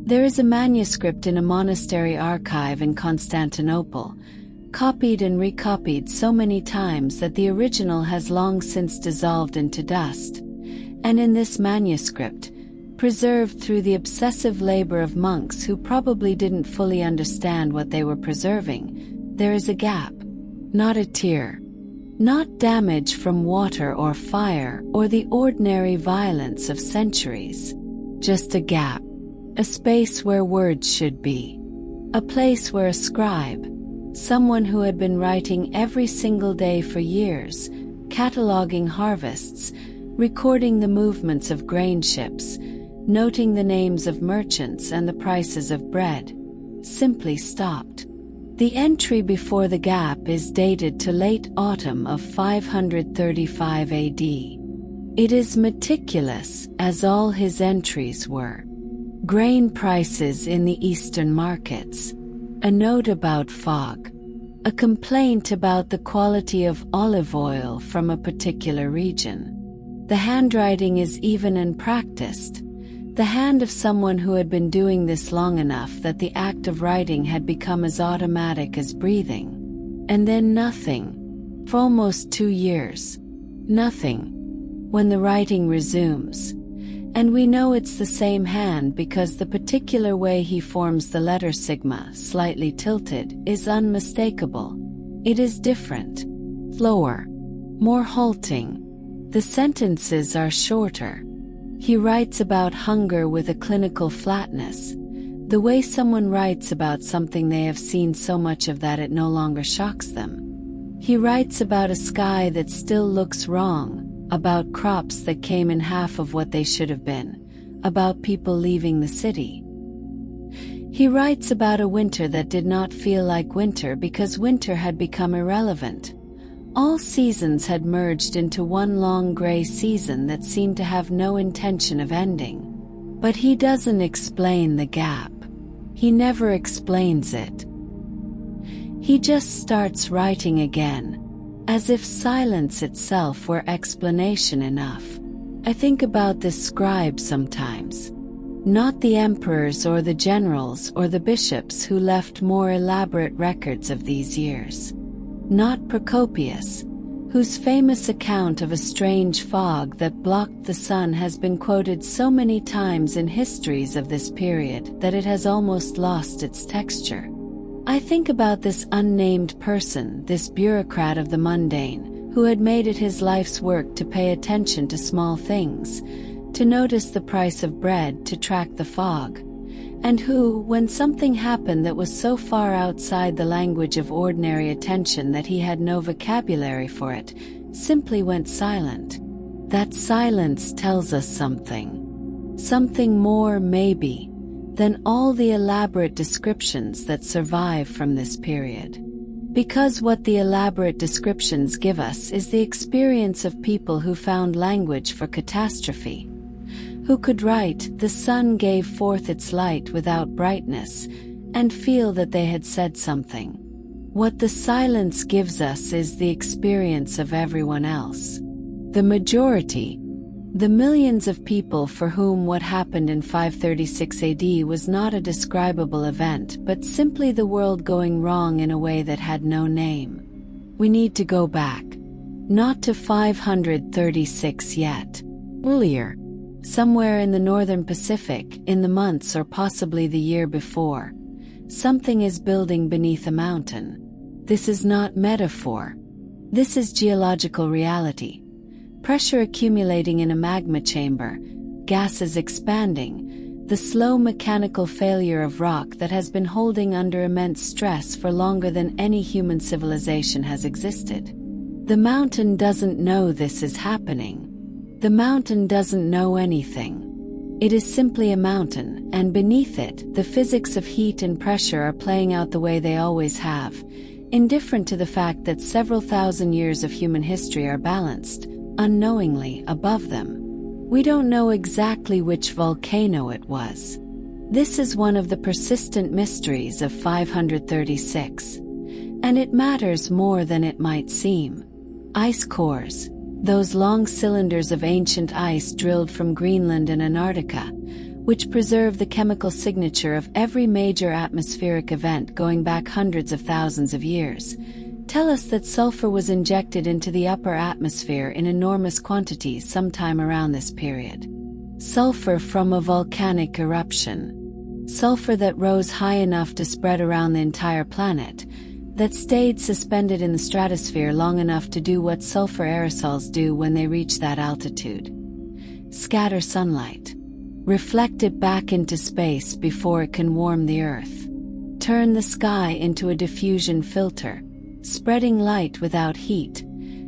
There is a manuscript in a monastery archive in Constantinople, copied and recopied so many times that the original has long since dissolved into dust. And in this manuscript, preserved through the obsessive labor of monks who probably didn't fully understand what they were preserving, there is a gap. Not a tear. Not damage from water or fire or the ordinary violence of centuries. Just a gap. A space where words should be. A place where a scribe, someone who had been writing every single day for years, cataloging harvests, recording the movements of grain ships, noting the names of merchants and the prices of bread, simply stopped. The entry before the gap is dated to late autumn of 535 AD. It is meticulous, as all his entries were. Grain prices in the eastern markets. A note about fog. A complaint about the quality of olive oil from a particular region. The handwriting is even and practiced. The hand of someone who had been doing this long enough that the act of writing had become as automatic as breathing. And then nothing. For almost 2 years. Nothing. When the writing resumes. And we know it's the same hand because the particular way he forms the letter sigma, slightly tilted, is unmistakable. It is different. Slower. More halting. The sentences are shorter. He writes about hunger with a clinical flatness, the way someone writes about something they have seen so much of that it no longer shocks them. He writes about a sky that still looks wrong, about crops that came in half of what they should have been, about people leaving the city. He writes about a winter that did not feel like winter because winter had become irrelevant. All seasons had merged into one long gray season that seemed to have no intention of ending. But he doesn't explain the gap. He never explains it. He just starts writing again, as if silence itself were explanation enough. I think about this scribe sometimes. Not the emperors or the generals or the bishops who left more elaborate records of these years. Not Procopius, whose famous account of a strange fog that blocked the sun has been quoted so many times in histories of this period that it has almost lost its texture. I think about this unnamed person, this bureaucrat of the mundane, who had made it his life's work to pay attention to small things, to notice the price of bread, to track the fog, and who, when something happened that was so far outside the language of ordinary attention that he had no vocabulary for it, simply went silent. That silence tells us something. Something more, maybe, than all the elaborate descriptions that survive from this period. Because what the elaborate descriptions give us is the experience of people who found language for catastrophe, who could write, "The sun gave forth its light without brightness," and feel that they had said something. What the silence gives us is the experience of everyone else. The majority, the millions of people for whom what happened in 536 AD was not a describable event but simply the world going wrong in a way that had no name. We need to go back. Not to 536 yet. Earlier. Somewhere in the northern Pacific, in the months or possibly the year before, something is building beneath a mountain. This is not metaphor. This is geological reality. Pressure accumulating in a magma chamber, gases expanding, the slow mechanical failure of rock that has been holding under immense stress for longer than any human civilization has existed. The mountain doesn't know this is happening. The mountain doesn't know anything. It is simply a mountain, and beneath it, the physics of heat and pressure are playing out the way they always have, indifferent to the fact that several thousand years of human history are balanced, unknowingly, above them. We don't know exactly which volcano it was. This is one of the persistent mysteries of 536. And it matters more than it might seem. Ice cores. Those long cylinders of ancient ice drilled from Greenland and Antarctica, which preserve the chemical signature of every major atmospheric event going back hundreds of thousands of years, tell us that sulfur was injected into the upper atmosphere in enormous quantities sometime around this period. Sulfur from a volcanic eruption. Sulfur that rose high enough to spread around the entire planet, that stayed suspended in the stratosphere long enough to do what sulfur aerosols do when they reach that altitude. Scatter sunlight. Reflect it back into space before it can warm the Earth. Turn the sky into a diffusion filter, spreading light without heat,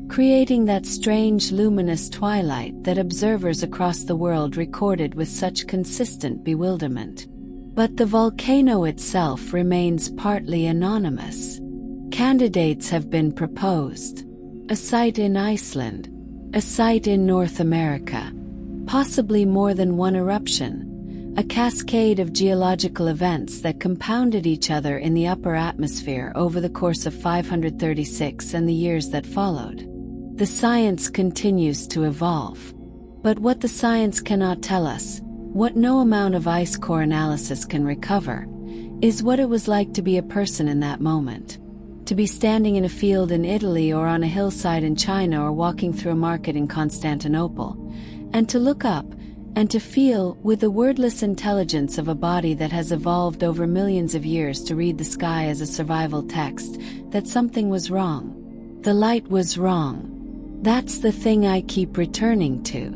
creating that strange luminous twilight that observers across the world recorded with such consistent bewilderment. But the volcano itself remains partly anonymous. Candidates have been proposed. A site in Iceland, a site in North America, possibly more than one eruption, a cascade of geological events that compounded each other in the upper atmosphere over the course of 536 and the years that followed. The science continues to evolve. But what the science cannot tell us, what no amount of ice core analysis can recover, is what it was like to be a person in that moment. To be standing in a field in Italy or on a hillside in China or walking through a market in Constantinople, and to look up and to feel, with the wordless intelligence of a body that has evolved over millions of years to read the sky as a survival text, that something was wrong. The light was wrong. That's the thing I keep returning to.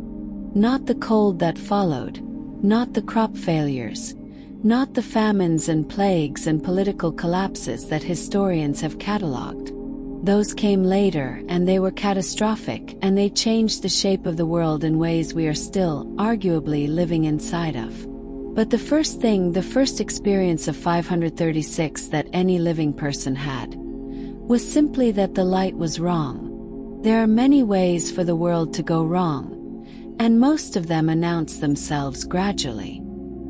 Not the cold that followed, not the crop failures, not the famines and plagues and political collapses that historians have catalogued. Those came later, and they were catastrophic, and they changed the shape of the world in ways we are still, arguably, living inside of. But the first experience of 536 that any living person had, was simply that the light was wrong. There are many ways for the world to go wrong, and most of them announce themselves gradually.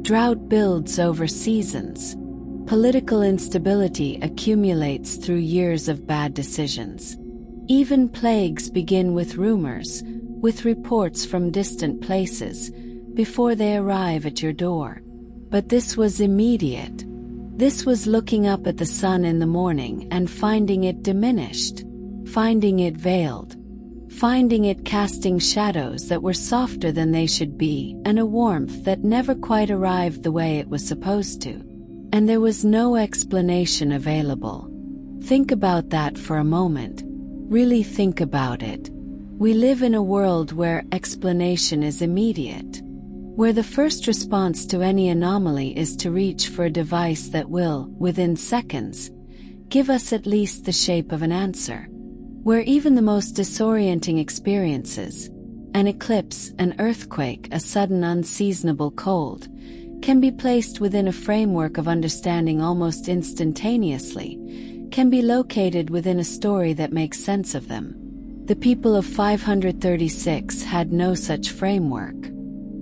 Drought builds over seasons. Political instability accumulates through years of bad decisions. Even plagues begin with rumors, with reports from distant places, before they arrive at your door. But this was immediate. This was looking up at the sun in the morning and finding it diminished, finding it veiled, finding it casting shadows that were softer than they should be, and a warmth that never quite arrived the way it was supposed to. And there was no explanation available. Think about that for a moment. Really think about it. We live in a world where explanation is immediate, where the first response to any anomaly is to reach for a device that will, within seconds, give us at least the shape of an answer, where even the most disorienting experiences, an eclipse, an earthquake, a sudden unseasonable cold, can be placed within a framework of understanding almost instantaneously, can be located within a story that makes sense of them. The people of 536 had no such framework.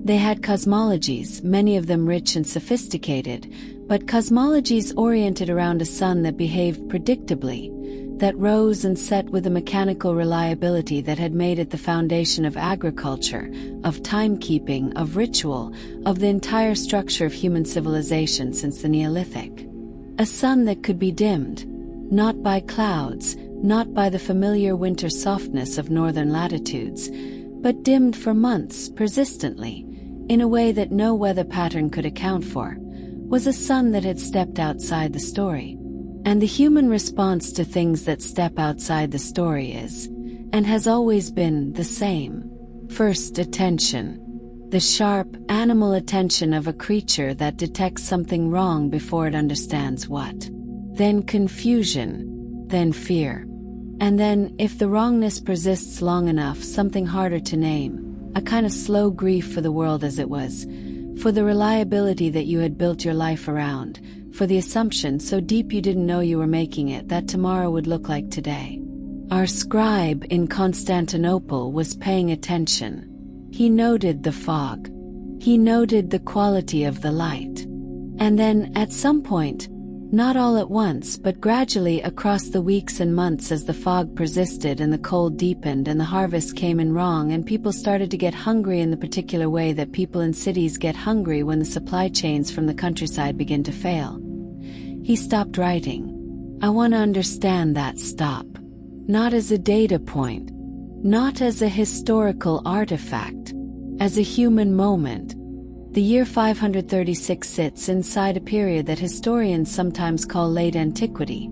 They had cosmologies, many of them rich and sophisticated, but cosmologies oriented around a sun that behaved predictably, that rose and set with a mechanical reliability that had made it the foundation of agriculture, of timekeeping, of ritual, of the entire structure of human civilization since the Neolithic. A sun that could be dimmed, not by clouds, not by the familiar winter softness of northern latitudes, but dimmed for months, persistently, in a way that no weather pattern could account for, was a sun that had stepped outside the story. And the human response to things that step outside the story is, and has always been, the same. First, attention. The sharp, animal attention of a creature that detects something wrong before it understands what. Then confusion. Then fear. And then, if the wrongness persists long enough, something harder to name, a kind of slow grief for the world as it was, for the reliability that you had built your life around, for the assumption so deep you didn't know you were making it that tomorrow would look like today. Our scribe in Constantinople was paying attention. He noted the fog. He noted the quality of the light. And then, at some point, Not all at once, but gradually across the weeks and months as the fog persisted and the cold deepened and the harvest came in wrong and people started to get hungry in the particular way that people in cities get hungry when the supply chains from the countryside begin to fail. He stopped writing. I want to understand that stop. Not as a data point, not as a historical artifact, as a human moment. The year 536 sits inside a period that historians sometimes call Late Antiquity,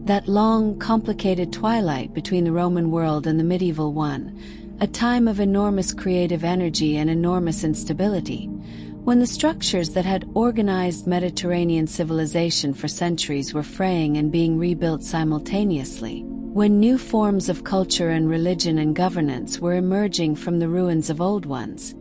that long, complicated twilight between the Roman world and the medieval one, a time of enormous creative energy and enormous instability, when the structures that had organized Mediterranean civilization for centuries were fraying and being rebuilt simultaneously, when new forms of culture and religion and governance were emerging from the ruins of old ones,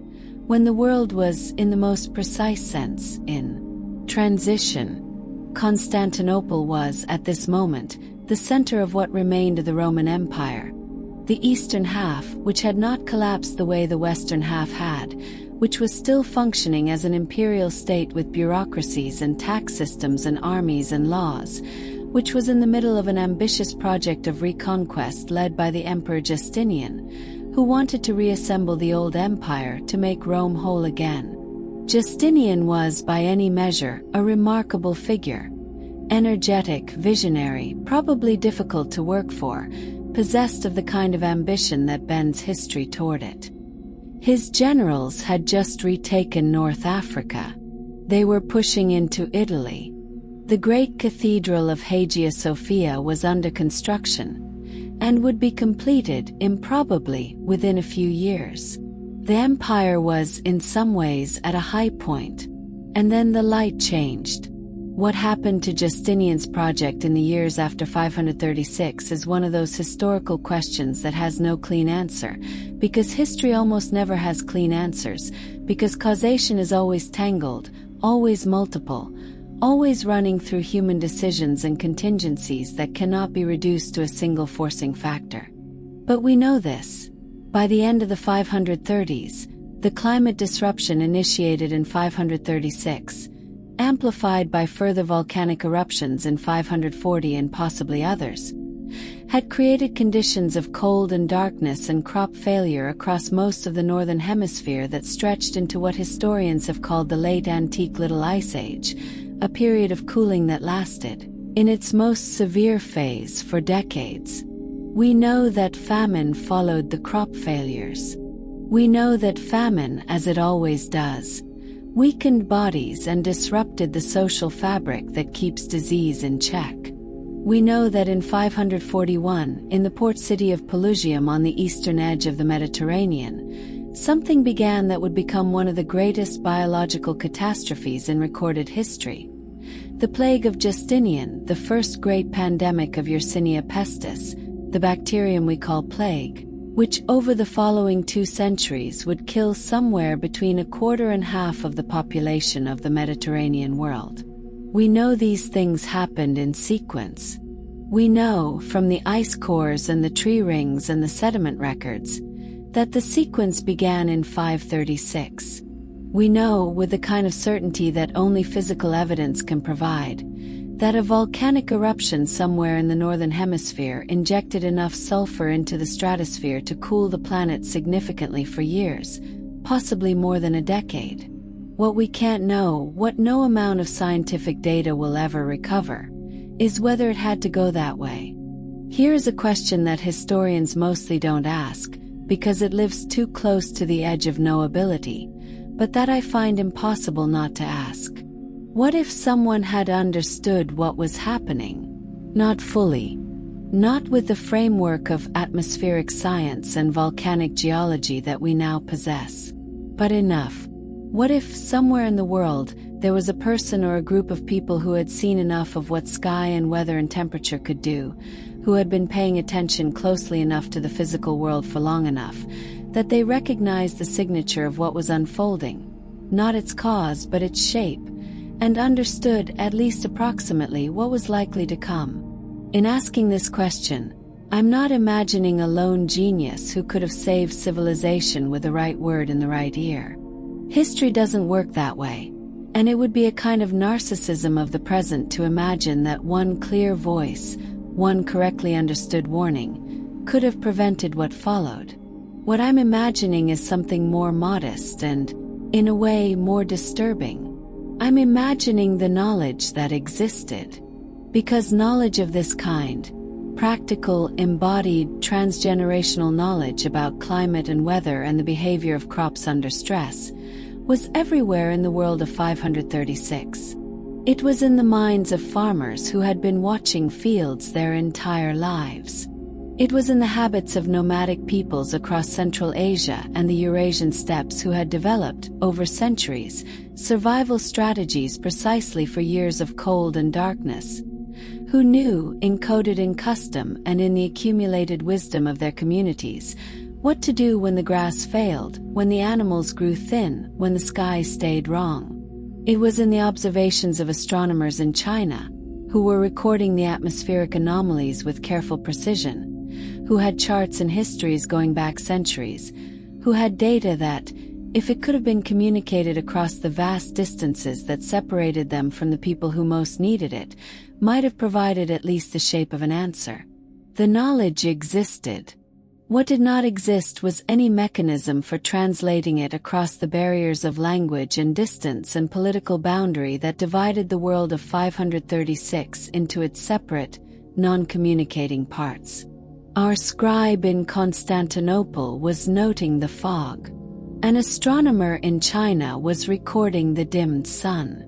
when the world was, in the most precise sense, in transition. Constantinople was, at this moment, the center of what remained of the Roman Empire. The eastern half, which had not collapsed the way the western half had, which was still functioning as an imperial state with bureaucracies and tax systems and armies and laws, which was in the middle of an ambitious project of reconquest led by the Emperor Justinian, who wanted to reassemble the old empire to make Rome whole again. Justinian was, by any measure, a remarkable figure. Energetic, visionary, probably difficult to work for, possessed of the kind of ambition that bends history toward it. His generals had just retaken North Africa. They were pushing into Italy. The great cathedral of Hagia Sophia was under construction, and would be completed, improbably, within a few years. The empire was, in some ways, at a high point. And then the light changed. What happened to Justinian's project in the years after 536 is one of those historical questions that has no clean answer, because history almost never has clean answers, because causation is always tangled, always multiple, always running through human decisions and contingencies that cannot be reduced to a single forcing factor. But we know this. By the end of the 530s, the climate disruption initiated in 536, amplified by further volcanic eruptions in 540 and possibly others, had created conditions of cold and darkness and crop failure across most of the northern hemisphere that stretched into what historians have called the Late Antique Little Ice Age, a period of cooling that lasted, in its most severe phase, for decades. We know that famine followed the crop failures. We know that famine, as it always does, weakened bodies and disrupted the social fabric that keeps disease in check. We know that in 541, in the port city of Pelusium on the eastern edge of the Mediterranean, something began that would become one of the greatest biological catastrophes in recorded history. The plague of Justinian, the first great pandemic of Yersinia pestis, the bacterium we call plague, which over the following 2 centuries would kill somewhere between 1/4 and half of the population of the Mediterranean world. We know these things happened in sequence. We know, from the ice cores and the tree rings and the sediment records, that the sequence began in 536. We know, with the kind of certainty that only physical evidence can provide, that a volcanic eruption somewhere in the northern hemisphere injected enough sulfur into the stratosphere to cool the planet significantly for years, possibly more than a decade. What we can't know, what no amount of scientific data will ever recover, is whether it had to go that way. Here is a question that historians mostly don't ask, because it lives too close to the edge of knowability, but that I find impossible not to ask. What if someone had understood what was happening? Not fully. Not with the framework of atmospheric science and volcanic geology that we now possess, but enough. What if, somewhere in the world, there was a person or a group of people who had seen enough of what sky and weather and temperature could do, who had been paying attention closely enough to the physical world for long enough, that they recognized the signature of what was unfolding, not its cause but its shape, and understood, at least approximately, what was likely to come. In asking this question, I'm not imagining a lone genius who could have saved civilization with the right word in the right ear. History doesn't work that way. And it would be a kind of narcissism of the present to imagine that one clear voice, one correctly understood warning, could have prevented what followed. What I'm imagining is something more modest and, in a way, more disturbing. I'm imagining the knowledge that existed. Because knowledge of this kind, practical, embodied, transgenerational knowledge about climate and weather and the behavior of crops under stress, was everywhere in the world of 536. It was in the minds of farmers who had been watching fields their entire lives. It was in the habits of nomadic peoples across Central Asia and the Eurasian steppes who had developed, over centuries, survival strategies precisely for years of cold and darkness, who knew, encoded in custom and in the accumulated wisdom of their communities, what to do when the grass failed, when the animals grew thin, when the sky stayed wrong. It was in the observations of astronomers in China, who were recording the atmospheric anomalies with careful precision, who had charts and histories going back centuries, who had data that, if it could have been communicated across the vast distances that separated them from the people who most needed it, might have provided at least the shape of an answer. The knowledge existed. What did not exist was any mechanism for translating it across the barriers of language and distance and political boundary that divided the world of 536 into its separate, non-communicating parts. Our scribe in Constantinople was noting the fog. An astronomer in China was recording the dimmed sun.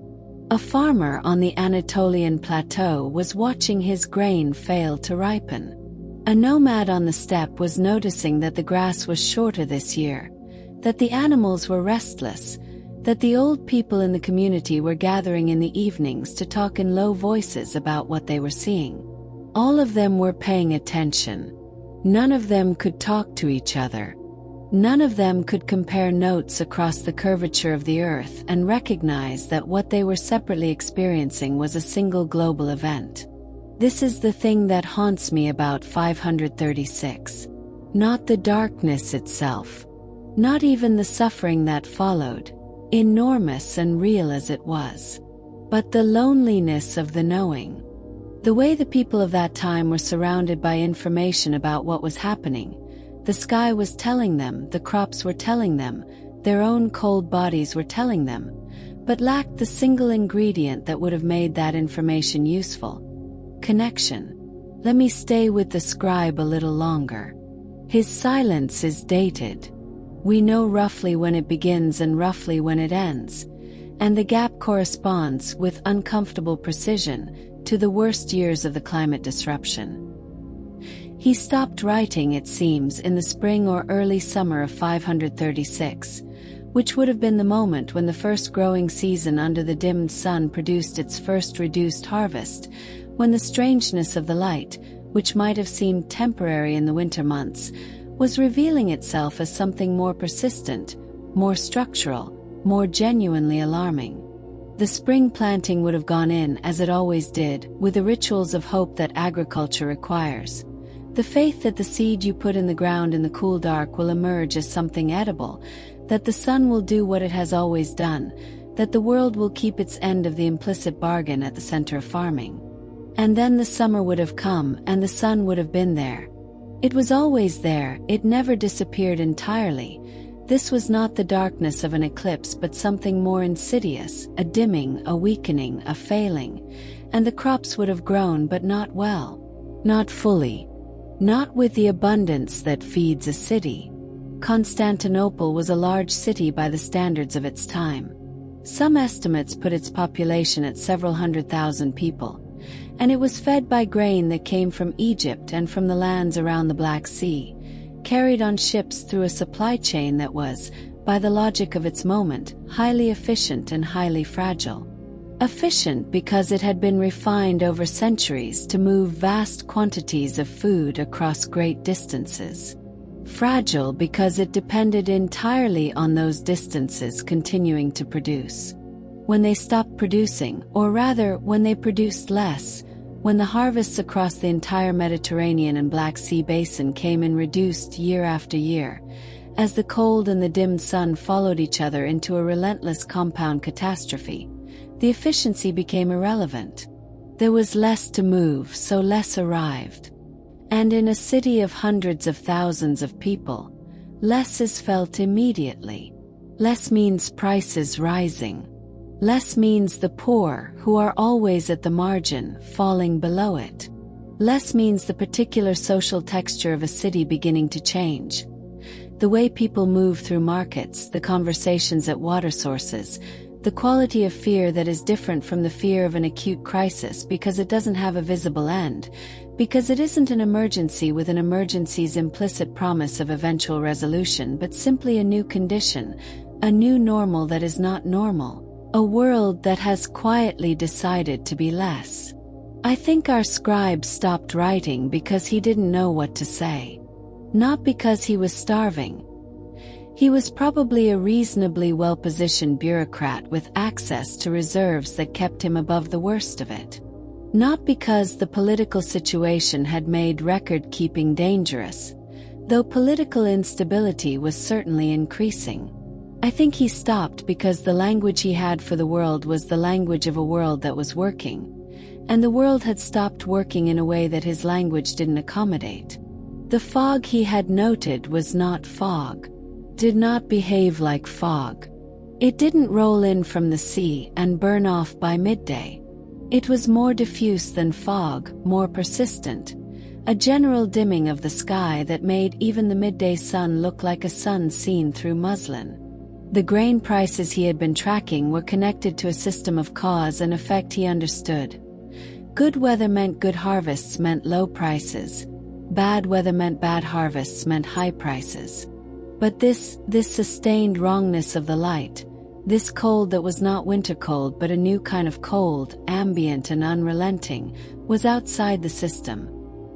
A farmer on the Anatolian plateau was watching his grain fail to ripen. A nomad on the steppe was noticing that the grass was shorter this year, that the animals were restless, that the old people in the community were gathering in the evenings to talk in low voices about what they were seeing. All of them were paying attention. None of them could talk to each other. None of them could compare notes across the curvature of the earth and recognize that what they were separately experiencing was a single global event. This is the thing that haunts me about 536. Not the darkness itself. Not even the suffering that followed, enormous and real as it was. But the loneliness of the knowing. The way the people of that time were surrounded by information about what was happening. The sky was telling them, the crops were telling them, their own cold bodies were telling them, but lacked the single ingredient that would have made that information useful. Connection. Let me stay with the scribe a little longer. His silence is dated. We know roughly when it begins and roughly when it ends, and the gap corresponds, with uncomfortable precision, to the worst years of the climate disruption. He stopped writing, it seems, in the spring or early summer of 536, which would have been the moment when the first growing season under the dimmed sun produced its first reduced harvest, when the strangeness of the light, which might have seemed temporary in the winter months, was revealing itself as something more persistent, more structural, more genuinely alarming. The spring planting would have gone in, as it always did, with the rituals of hope that agriculture requires. The faith that the seed you put in the ground in the cool dark will emerge as something edible, that the sun will do what it has always done, that the world will keep its end of the implicit bargain at the center of farming. And then the summer would have come, and the sun would have been there. It was always there, it never disappeared entirely. This was not the darkness of an eclipse but something more insidious, a dimming, a weakening, a failing, and the crops would have grown but not well. Not fully. Not with the abundance that feeds a city. Constantinople was a large city by the standards of its time. Some estimates put its population at several 100,000 people, and it was fed by grain that came from Egypt and from the lands around the Black Sea, carried on ships through a supply chain that was, by the logic of its moment, highly efficient and highly fragile. Efficient because it had been refined over centuries to move vast quantities of food across great distances. Fragile because it depended entirely on those distances continuing to produce. When they stopped producing, or rather, when they produced less, when the harvests across the entire Mediterranean and Black Sea basin came in reduced year after year, as the cold and the dimmed sun followed each other into a relentless compound catastrophe, The efficiency became irrelevant. There was less to move, so less arrived. And in a city of hundreds of thousands of people, less is felt immediately. Less means prices rising. Less means the poor, who are always at the margin, falling below it. Less means the particular social texture of a city beginning to change. The way people move through markets, the conversations at water sources, the quality of fear that is different from the fear of an acute crisis because it doesn't have a visible end, because it isn't an emergency with an emergency's implicit promise of eventual resolution, but simply a new condition, a new normal that is not normal, a world that has quietly decided to be less. I think our scribe stopped writing because he didn't know what to say. Not because he was starving. He was probably a reasonably well-positioned bureaucrat with access to reserves that kept him above the worst of it. Not because the political situation had made record-keeping dangerous, though political instability was certainly increasing. I think he stopped because the language he had for the world was the language of a world that was working, and the world had stopped working in a way that his language didn't accommodate. The fog he had noted was not fog. Did not behave like fog. It didn't roll in from the sea and burn off by midday. It was more diffuse than fog, more persistent, a general dimming of the sky that made even the midday sun look like a sun seen through muslin. The grain prices he had been tracking were connected to a system of cause and effect he understood. Good weather meant good harvests meant low prices. Bad weather meant bad harvests meant high prices. But this sustained wrongness of the light, this cold that was not winter cold but a new kind of cold, ambient and unrelenting, was outside the system.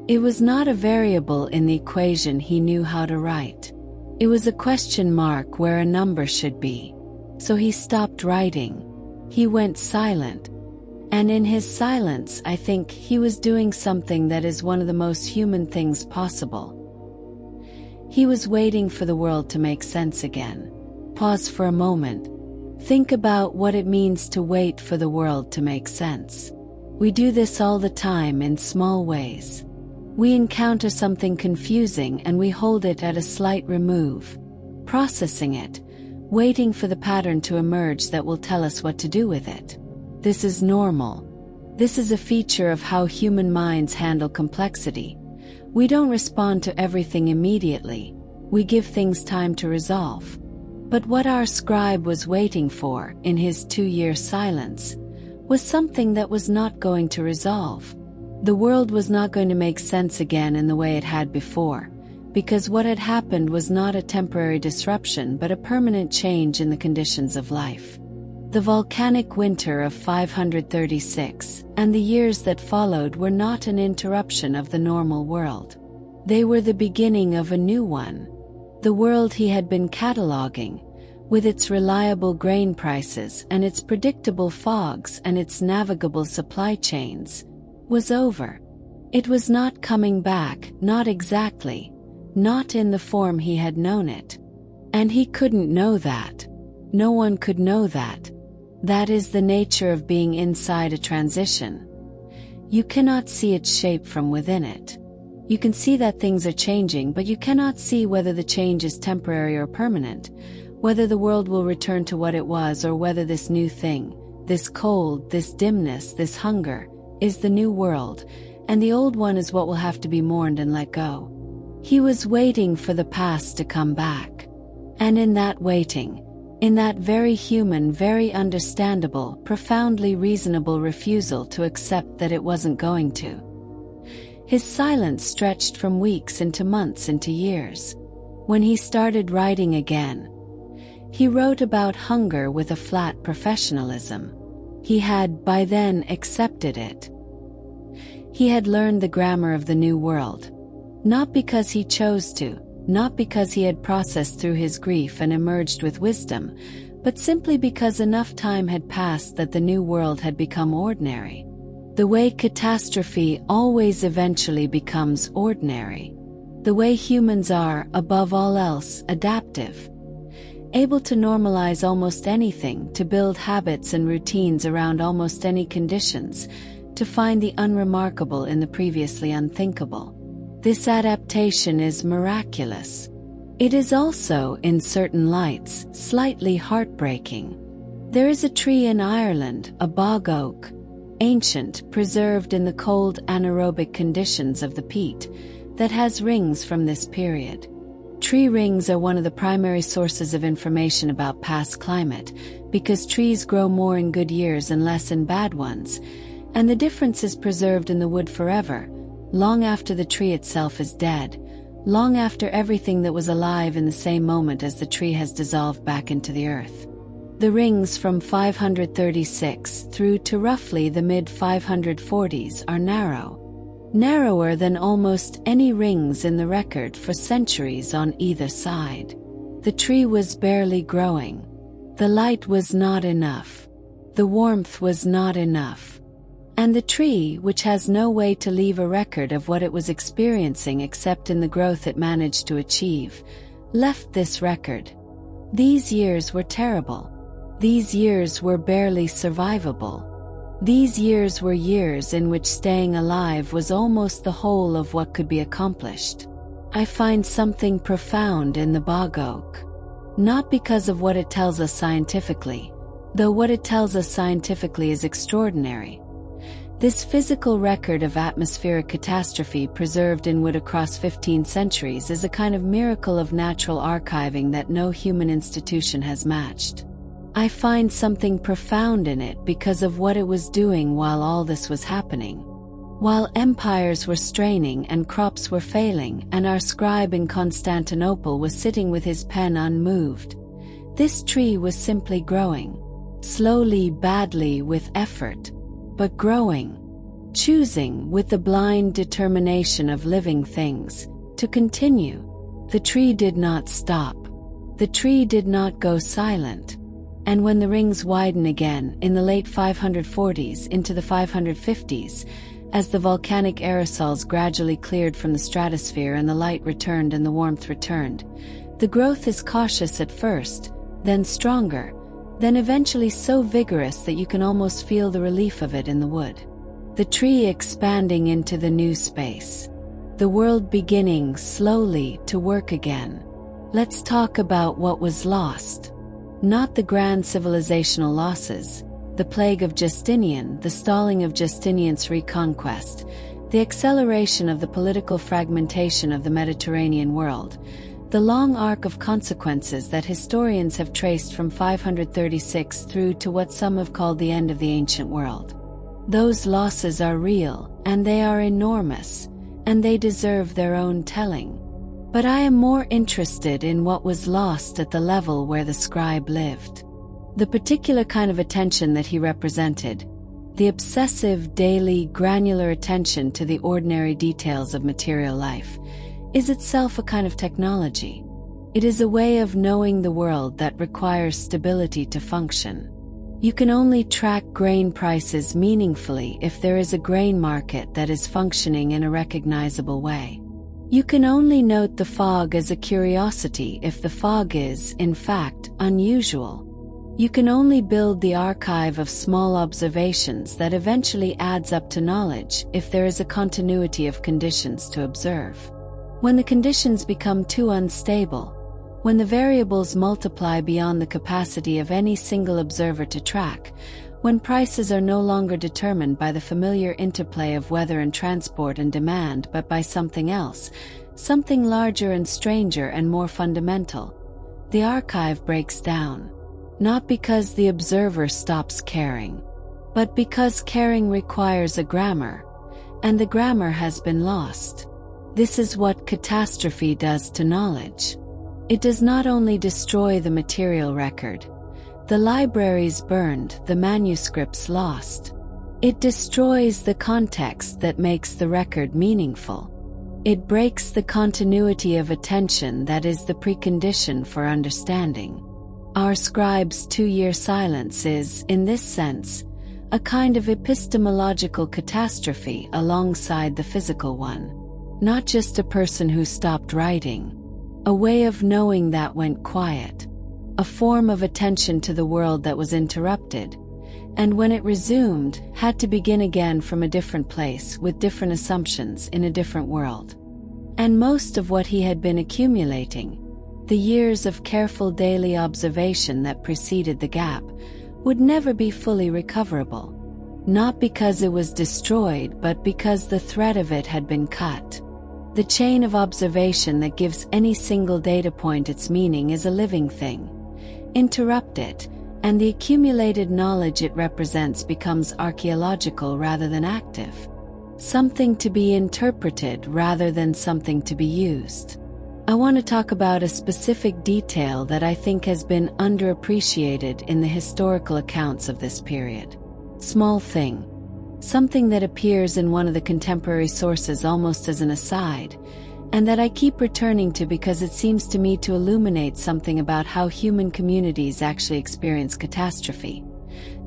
It was not a variable in the equation he knew how to write. It was a question mark where a number should be. So he stopped writing. He went silent. And in his silence, I think, he was doing something that is one of the most human things possible. He was waiting for the world to make sense again. Pause for a moment. Think about what it means to wait for the world to make sense. We do this all the time in small ways. We encounter something confusing and we hold it at a slight remove, processing it, waiting for the pattern to emerge that will tell us what to do with it. This is normal. This is a feature of how human minds handle complexity. We don't respond to everything immediately. We give things time to resolve. But what our scribe was waiting for, in his 2-year silence, was something that was not going to resolve. The world was not going to make sense again in the way it had before, because what had happened was not a temporary disruption but a permanent change in the conditions of life. The volcanic winter of 536 and the years that followed were not an interruption of the normal world. They were the beginning of a new one. The world he had been cataloging, with its reliable grain prices and its predictable fogs and its navigable supply chains, was over. It was not coming back, not exactly, not in the form he had known it. And he couldn't know that. No one could know that. That is the nature of being inside a transition. You cannot see its shape from within it. You can see that things are changing, but you cannot see whether the change is temporary or permanent, whether the world will return to what it was or whether this new thing, this cold, this dimness, this hunger, is the new world, and the old one is what will have to be mourned and let go. He was waiting for the past to come back. And in that waiting, in that very human, very understandable, profoundly reasonable refusal to accept that it wasn't going to, his silence stretched from weeks into months into years. When he started writing again, he wrote about hunger with a flat professionalism. He had, by then, accepted it. He had learned the grammar of the new world. Not because he chose to, not because he had processed through his grief and emerged with wisdom, but simply because enough time had passed that the new world had become ordinary. The way catastrophe always eventually becomes ordinary. The way humans are, above all else, adaptive. able to normalize almost anything, to build habits and routines around almost any conditions, to find the unremarkable in the previously unthinkable. This adaptation is miraculous. It is also, in certain lights, slightly heartbreaking. There is a tree in Ireland, a bog oak, ancient, preserved in the cold anaerobic conditions of the peat, that has rings from this period. Tree rings are one of the primary sources of information about past climate, because trees grow more in good years and less in bad ones, and the difference is preserved in the wood forever, long after the tree itself is dead, long after everything that was alive in the same moment as the tree has dissolved back into the earth. The rings from 536 through to roughly the mid-540s are narrower than almost any rings in the record for centuries on either side. The tree was barely growing. The light was not enough. The warmth was not enough. And the tree, which has no way to leave a record of what it was experiencing except in the growth it managed to achieve, left this record. These years were terrible. These years were barely survivable. These years were years in which staying alive was almost the whole of what could be accomplished. I find something profound in the bog oak. Not because of what it tells us scientifically, though what it tells us scientifically is extraordinary. This physical record of atmospheric catastrophe preserved in wood across 15 centuries is a kind of miracle of natural archiving that no human institution has matched. I find something profound in it because of what it was doing while all this was happening. While empires were straining and crops were failing and our scribe in Constantinople was sitting with his pen unmoved, this tree was simply growing. Slowly, badly, with effort, but growing. Choosing, with the blind determination of living things, to continue. The tree did not stop. The tree did not go silent. And when the rings widen again, in the late 540s into the 550s, as the volcanic aerosols gradually cleared from the stratosphere and the light returned and the warmth returned, the growth is cautious at first, then stronger, then eventually so vigorous that you can almost feel the relief of it in the wood. The tree expanding into the new space. The world beginning slowly to work again. Let's talk about what was lost. Not the grand civilizational losses, the plague of Justinian, the stalling of Justinian's reconquest, the acceleration of the political fragmentation of the Mediterranean world, the long arc of consequences that historians have traced from 536 through to what some have called the end of the ancient world. Those losses are real, and they are enormous, and they deserve their own telling. But I am more interested in what was lost at the level where the scribe lived. The particular kind of attention that he represented, the obsessive, daily, granular attention to the ordinary details of material life, is itself a kind of technology. It is a way of knowing the world that requires stability to function. You can only track grain prices meaningfully if there is a grain market that is functioning in a recognizable way. You can only note the fog as a curiosity if the fog is, in fact, unusual. You can only build the archive of small observations that eventually adds up to knowledge if there is a continuity of conditions to observe. When the conditions become too unstable, when the variables multiply beyond the capacity of any single observer to track, when prices are no longer determined by the familiar interplay of weather and transport and demand but by something else, something larger and stranger and more fundamental, the archive breaks down. Not because the observer stops caring, but because caring requires a grammar, and the grammar has been lost. This is what catastrophe does to knowledge. It does not only destroy the material record, the libraries burned, the manuscripts lost. It destroys the context that makes the record meaningful. It breaks the continuity of attention that is the precondition for understanding. Our scribe's 2-year silence is, in this sense, a kind of epistemological catastrophe alongside the physical one. Not just a person who stopped writing. A way of knowing that went quiet. a form of attention to the world that was interrupted, and when it resumed, had to begin again from a different place with different assumptions in a different world. And most of what he had been accumulating, the years of careful daily observation that preceded the gap, would never be fully recoverable. Not because it was destroyed, but because the thread of it had been cut. The chain of observation that gives any single data point its meaning is a living thing. Interrupt it, and the accumulated knowledge it represents becomes archaeological rather than active. Something to be interpreted rather than something to be used. I want to talk about a specific detail that I think has been underappreciated in the historical accounts of this period. Small thing. Something that appears in one of the contemporary sources almost as an aside, and that I keep returning to because it seems to me to illuminate something about how human communities actually experience catastrophe.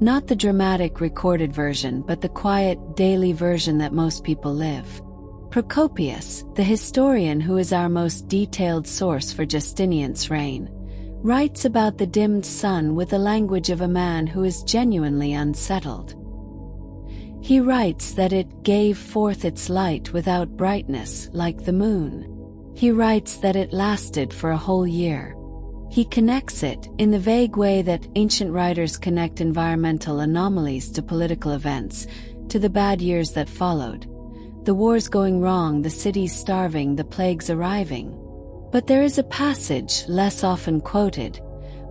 Not the dramatic recorded version, but the quiet, daily version that most people live. Procopius, the historian who is our most detailed source for Justinian's reign, writes about the dimmed sun with the language of a man who is genuinely unsettled. He writes that it gave forth its light without brightness, like the moon. He writes that it lasted for a whole year. He connects it, in the vague way that ancient writers connect environmental anomalies to political events, to the bad years that followed. The wars going wrong, the cities starving, the plagues arriving. But there is a passage, less often quoted,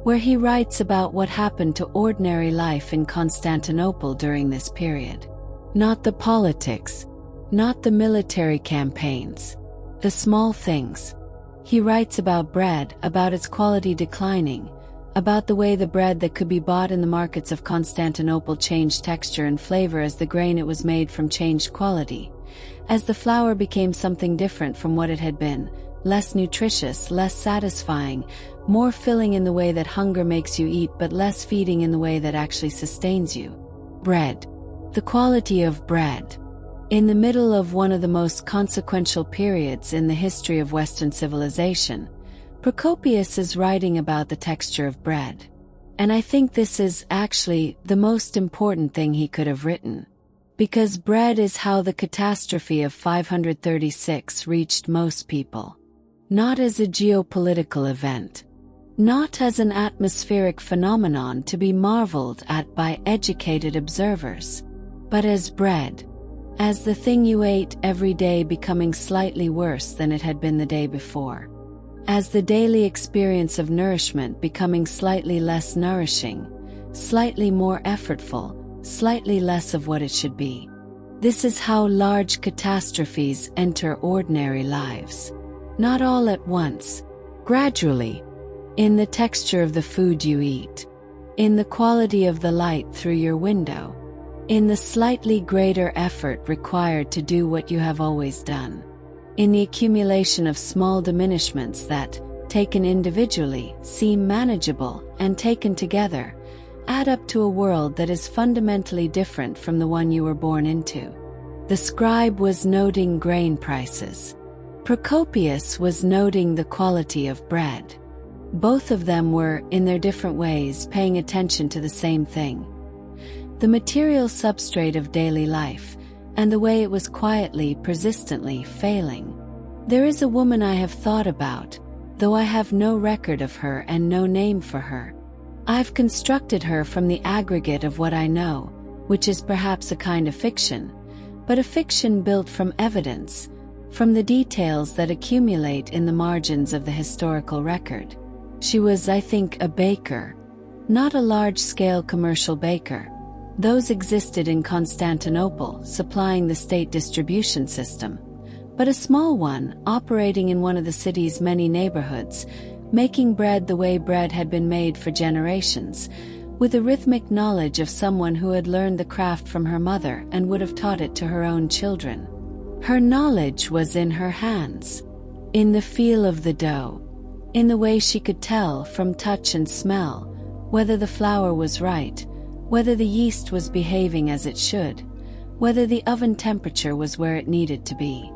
where he writes about what happened to ordinary life in Constantinople during this period. Not the politics, not the military campaigns, the small things. He writes about bread, about its quality declining, about the way the bread that could be bought in the markets of Constantinople changed texture and flavor as the grain it was made from changed quality, as the flour became something different from what it had been, less nutritious, less satisfying, more filling in the way that hunger makes you eat but less feeding in the way that actually sustains you. Bread. The quality of bread. In the middle of one of the most consequential periods in the history of Western civilization, Procopius is writing about the texture of bread. And I think this is actually the most important thing he could have written. Because bread is how the catastrophe of 536 reached most people. Not as a geopolitical event. Not as an atmospheric phenomenon to be marveled at by educated observers. But as bread. As the thing you ate every day becoming slightly worse than it had been the day before. As the daily experience of nourishment becoming slightly less nourishing, slightly more effortful, slightly less of what it should be. This is how large catastrophes enter ordinary lives. Not all at once, gradually. In the texture of the food you eat. In the quality of the light through your window. In the slightly greater effort required to do what you have always done. In the accumulation of small diminishments that, taken individually, seem manageable, and taken together, add up to a world that is fundamentally different from the one you were born into. The scribe was noting grain prices. Procopius was noting the quality of bread. Both of them were, in their different ways, paying attention to the same thing. The material substrate of daily life, and the way it was quietly, persistently failing. There is a woman I have thought about, though I have no record of her and no name for her. I've constructed her from the aggregate of what I know, which is perhaps a kind of fiction, but a fiction built from evidence, from the details that accumulate in the margins of the historical record. She was, I think, a baker. Not a large-scale commercial baker. Those existed in Constantinople, supplying the state distribution system, but a small one, operating in one of the city's many neighborhoods, making bread the way bread had been made for generations, with a rhythmic knowledge of someone who had learned the craft from her mother and would have taught it to her own children. Her knowledge was in her hands, in the feel of the dough, in the way she could tell from touch and smell whether the flour was right, whether the yeast was behaving as it should, whether the oven temperature was where it needed to be.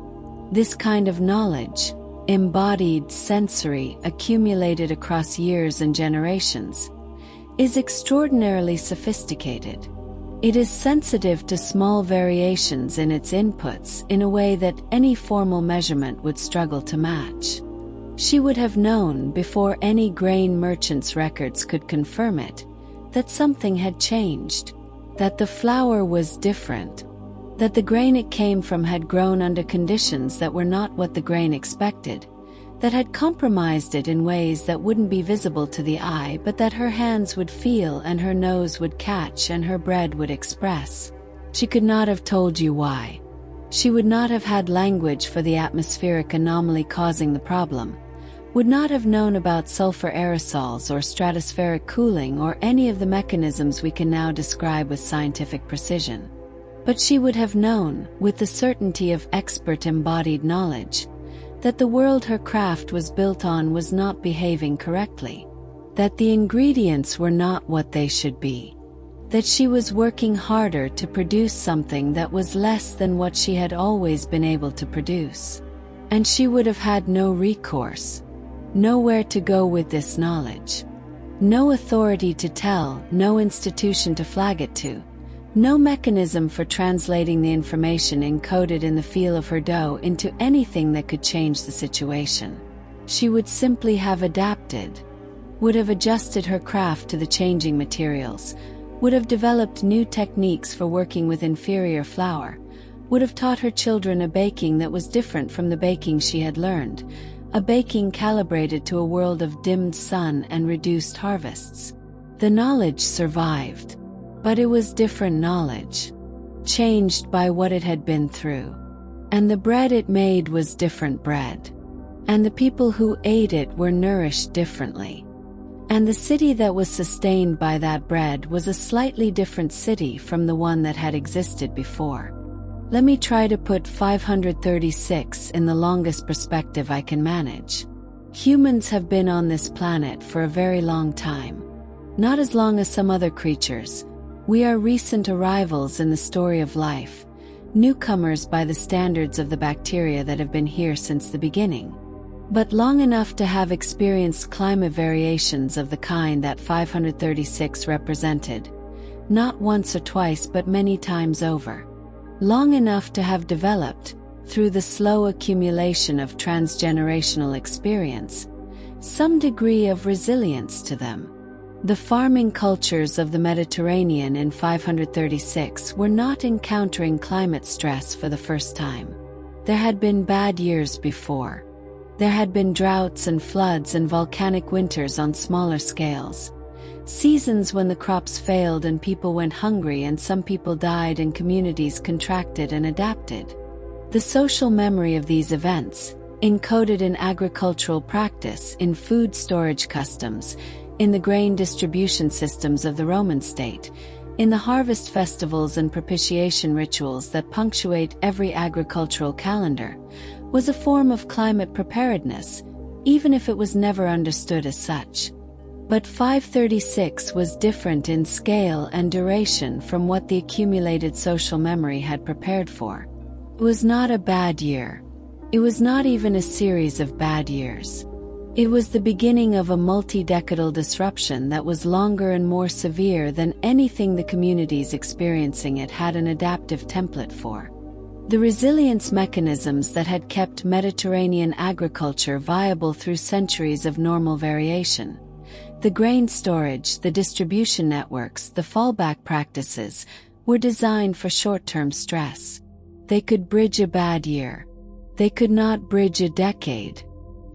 This kind of knowledge, embodied sensory accumulated across years and generations, is extraordinarily sophisticated. It is sensitive to small variations in its inputs in a way that any formal measurement would struggle to match. She would have known before any grain merchant's records could confirm it, that something had changed, that the flour was different, that the grain it came from had grown under conditions that were not what the grain expected, that had compromised it in ways that wouldn't be visible to the eye but that her hands would feel and her nose would catch and her bread would express. She could not have told you why. She would not have had language for the atmospheric anomaly causing the problem, would not have known about sulfur aerosols or stratospheric cooling or any of the mechanisms we can now describe with scientific precision. But she would have known, with the certainty of expert embodied knowledge, that the world her craft was built on was not behaving correctly, that the ingredients were not what they should be, that she was working harder to produce something that was less than what she had always been able to produce. And she would have had no recourse, nowhere to go with this knowledge, no authority to tell, no institution to flag it to, no mechanism for translating the information encoded in the feel of her dough into anything that could change the situation. She would simply have adapted, would have adjusted her craft to the changing materials, would have developed new techniques for working with inferior flour, would have taught her children a baking that was different from the baking she had learned, a baking calibrated to a world of dimmed sun and reduced harvests. The knowledge survived. But it was different knowledge, changed by what it had been through. And the bread it made was different bread. And the people who ate it were nourished differently. And the city that was sustained by that bread was a slightly different city from the one that had existed before. Let me try to put 536 in the longest perspective I can manage. Humans have been on this planet for a very long time. Not as long as some other creatures. We are recent arrivals in the story of life, newcomers by the standards of the bacteria that have been here since the beginning, but long enough to have experienced climate variations of the kind that 536 represented, not once or twice but many times over. Long enough to have developed, through the slow accumulation of transgenerational experience, some degree of resilience to them. The farming cultures of the Mediterranean in 536 were not encountering climate stress for the first time. There had been bad years before. There had been droughts and floods and volcanic winters on smaller scales. Seasons when the crops failed and people went hungry and some people died and communities contracted and adapted. The social memory of these events, encoded in agricultural practice, in food storage customs, in the grain distribution systems of the Roman state, in the harvest festivals and propitiation rituals that punctuate every agricultural calendar, was a form of climate preparedness, even if it was never understood as such. But 536 was different in scale and duration from what the accumulated social memory had prepared for. It was not a bad year. It was not even a series of bad years. It was the beginning of a multi-decadal disruption that was longer and more severe than anything the communities experiencing it had an adaptive template for. The resilience mechanisms that had kept Mediterranean agriculture viable through centuries of normal variation, the grain storage, the distribution networks, the fallback practices, were designed for short-term stress. They could bridge a bad year. They could not bridge a decade.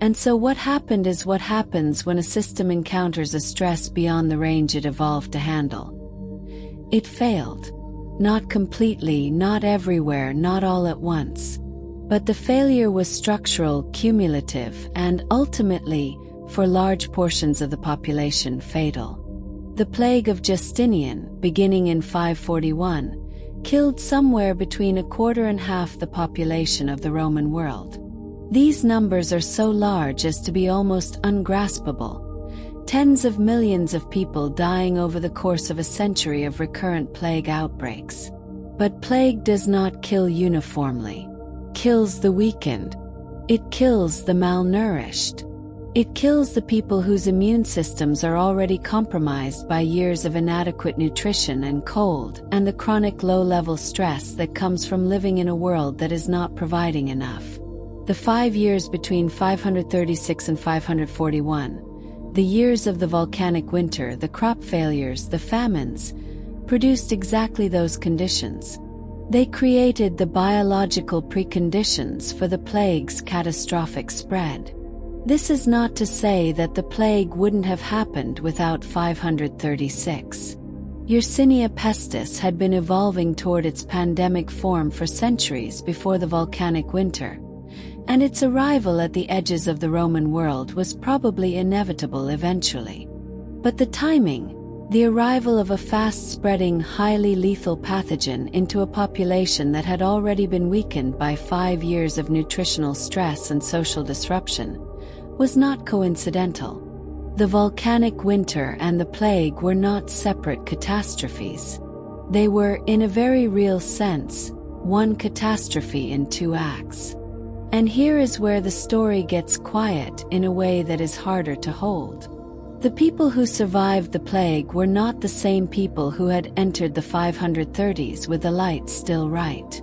And so what happened is what happens when a system encounters a stress beyond the range it evolved to handle. It failed. Not completely, not everywhere, not all at once. But the failure was structural, cumulative, and ultimately, for large portions of the population, fatal. The plague of Justinian, beginning in 541, killed somewhere between a quarter and half the population of the Roman world. These numbers are so large as to be almost ungraspable. Tens of millions of people dying over the course of a century of recurrent plague outbreaks. But plague does not kill uniformly. Kills the weakened. It kills the malnourished. It kills the people whose immune systems are already compromised by years of inadequate nutrition and cold and the chronic low-level stress that comes from living in a world that is not providing enough. The 5 years between 536 and 541, the years of the volcanic winter, the crop failures, the famines, produced exactly those conditions. They created the biological preconditions for the plague's catastrophic spread. This is not to say that the plague wouldn't have happened without 536. Yersinia pestis had been evolving toward its pandemic form for centuries before the volcanic winter, and its arrival at the edges of the Roman world was probably inevitable eventually. But the timing, the arrival of a fast-spreading, highly lethal pathogen into a population that had already been weakened by 5 years of nutritional stress and social disruption, was not coincidental. The volcanic winter and the plague were not separate catastrophes. They were, in a very real sense, one catastrophe in 2 acts. And here is where the story gets quiet in a way that is harder to hold. The people who survived the plague were not the same people who had entered the 530s with the light still right.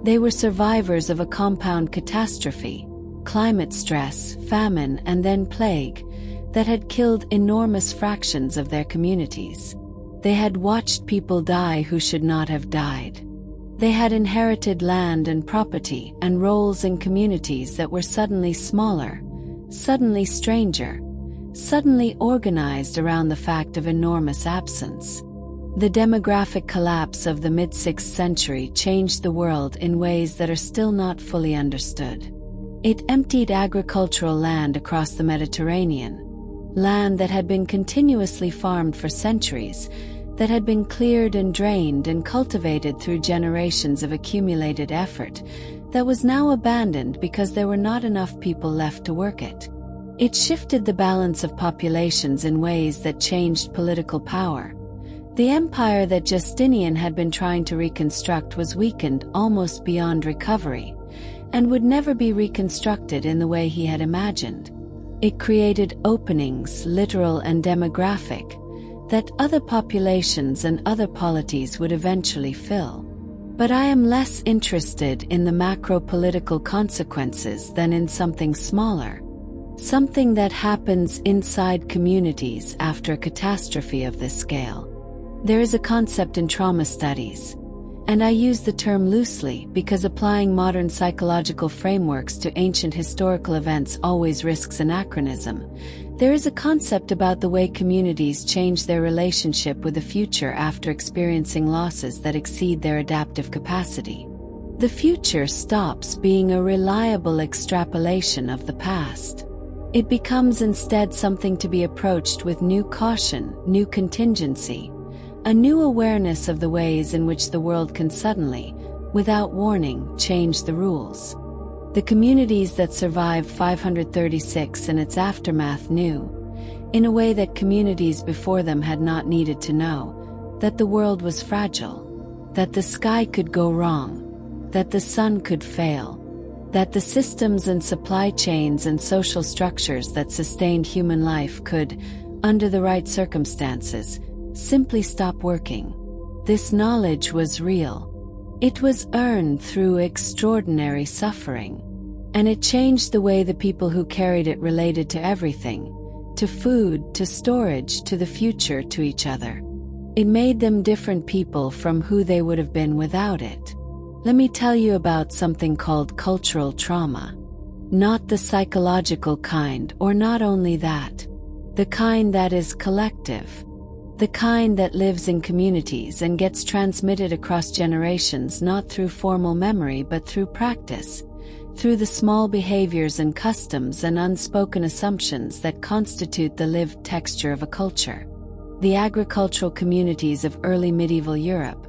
They were survivors of a compound catastrophe, climate stress, famine, and then plague, that had killed enormous fractions of their communities. They had watched people die who should not have died. They had inherited land and property and roles in communities that were suddenly smaller, suddenly stranger, suddenly organized around the fact of enormous absence. The demographic collapse of the mid-6th century changed the world in ways that are still not fully understood. It emptied agricultural land across the Mediterranean, land that had been continuously farmed for centuries, that had been cleared and drained and cultivated through generations of accumulated effort, that was now abandoned because there were not enough people left to work it. It shifted the balance of populations in ways that changed political power. The empire that Justinian had been trying to reconstruct was weakened almost beyond recovery, and would never be reconstructed in the way he had imagined. It created openings, literal and demographic, that other populations and other polities would eventually fill. But I am less interested in the macro-political consequences than in something smaller, something that happens inside communities after a catastrophe of this scale. There is a concept in trauma studies, and I use the term loosely because applying modern psychological frameworks to ancient historical events always risks anachronism. There is a concept about the way communities change their relationship with the future after experiencing losses that exceed their adaptive capacity. The future stops being a reliable extrapolation of the past. It becomes instead something to be approached with new caution, new contingency, a new awareness of the ways in which the world can suddenly, without warning, change the rules. The communities that survived 536 and its aftermath knew, in a way that communities before them had not needed to know, that the world was fragile, that the sky could go wrong, that the sun could fail, that the systems and supply chains and social structures that sustained human life could, under the right circumstances, simply stop working. This knowledge was real. It was earned through extraordinary suffering. And it changed the way the people who carried it related to everything, to food, to storage, to the future, to each other. It made them different people from who they would have been without it. Let me tell you about something called cultural trauma. Not the psychological kind, or not only that. The kind that is collective. The kind that lives in communities and gets transmitted across generations not through formal memory but through practice, through the small behaviors and customs and unspoken assumptions that constitute the lived texture of a culture. The agricultural communities of early medieval Europe,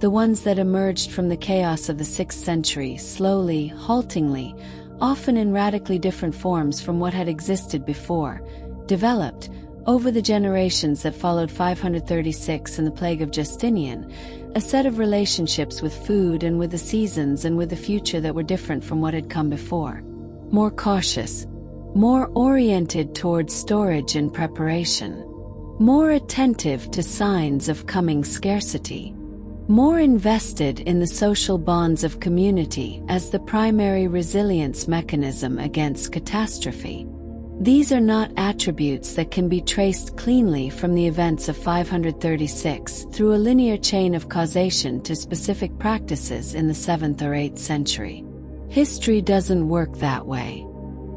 the ones that emerged from the chaos of the 6th century, slowly, haltingly, often in radically different forms from what had existed before, developed, over the generations that followed 536 and the plague of Justinian, a set of relationships with food and with the seasons and with the future that were different from what had come before. more cautious, more oriented towards storage and preparation, more attentive to signs of coming scarcity, more invested in the social bonds of community as the primary resilience mechanism against catastrophe. These are not attributes that can be traced cleanly from the events of 536 through a linear chain of causation to specific practices in the 7th or 8th century. History doesn't work that way.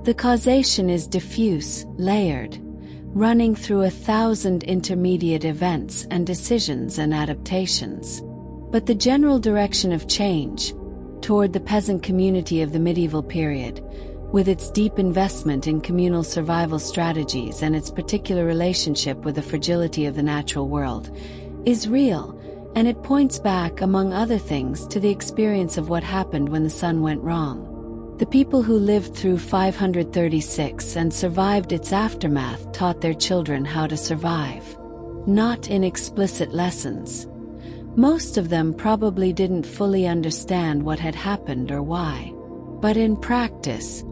The causation is diffuse, layered, running through 1,000 intermediate events and decisions and adaptations. But the general direction of change, toward the peasant community of the medieval period, with its deep investment in communal survival strategies and its particular relationship with the fragility of the natural world, is real, and it points back, among other things, to the experience of what happened when the sun went wrong. The people who lived through 536 and survived its aftermath taught their children how to survive. Not in explicit lessons. Most of them probably didn't fully understand what had happened or why. But in practice,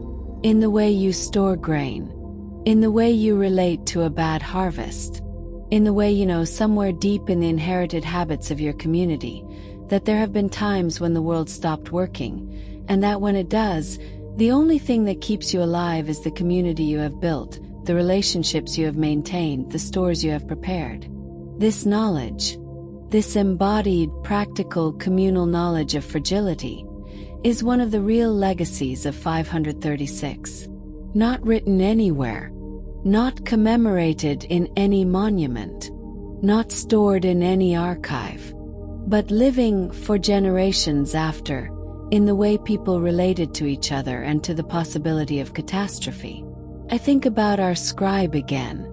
in the way you store grain, in the way you relate to a bad harvest, in the way you know somewhere deep in the inherited habits of your community that there have been times when the world stopped working, and that when it does, the only thing that keeps you alive is the community you have built, the relationships you have maintained, the stores you have prepared. This knowledge, this embodied, practical, communal knowledge of fragility, is one of the real legacies of 536. Not written anywhere, not commemorated in any monument, not stored in any archive, but living for generations after, in the way people related to each other and to the possibility of catastrophe. I think about our scribe again,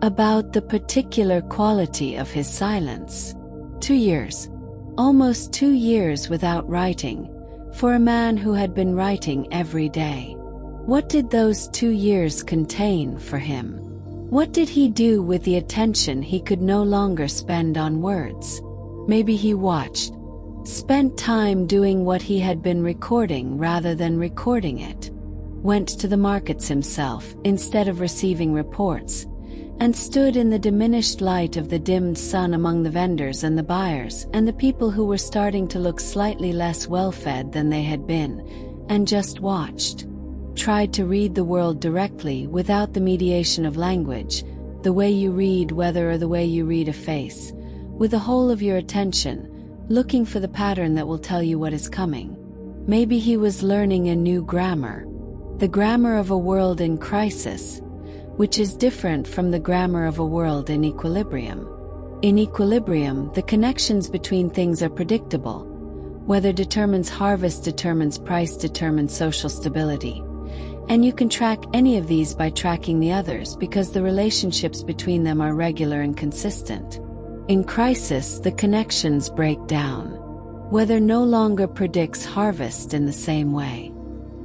about the particular quality of his silence. 2 years, almost 2 years without writing, for a man who had been writing every day. What did those 2 years contain for him? What did he do with the attention he could no longer spend on words? Maybe he watched, spent time doing what he had been recording rather than recording it, went to the markets himself instead of receiving reports, and stood in the diminished light of the dimmed sun among the vendors and the buyers and the people who were starting to look slightly less well-fed than they had been, and just watched. Tried to read the world directly without the mediation of language, the way you read weather or the way you read a face, with the whole of your attention, looking for the pattern that will tell you what is coming. Maybe he was learning a new grammar, the grammar of a world in crisis, which is different from the grammar of a world in equilibrium. In equilibrium, the connections between things are predictable. Weather determines harvest, determines price, determines social stability. And you can track any of these by tracking the others because the relationships between them are regular and consistent. In crisis, the connections break down. Weather no longer predicts harvest in the same way.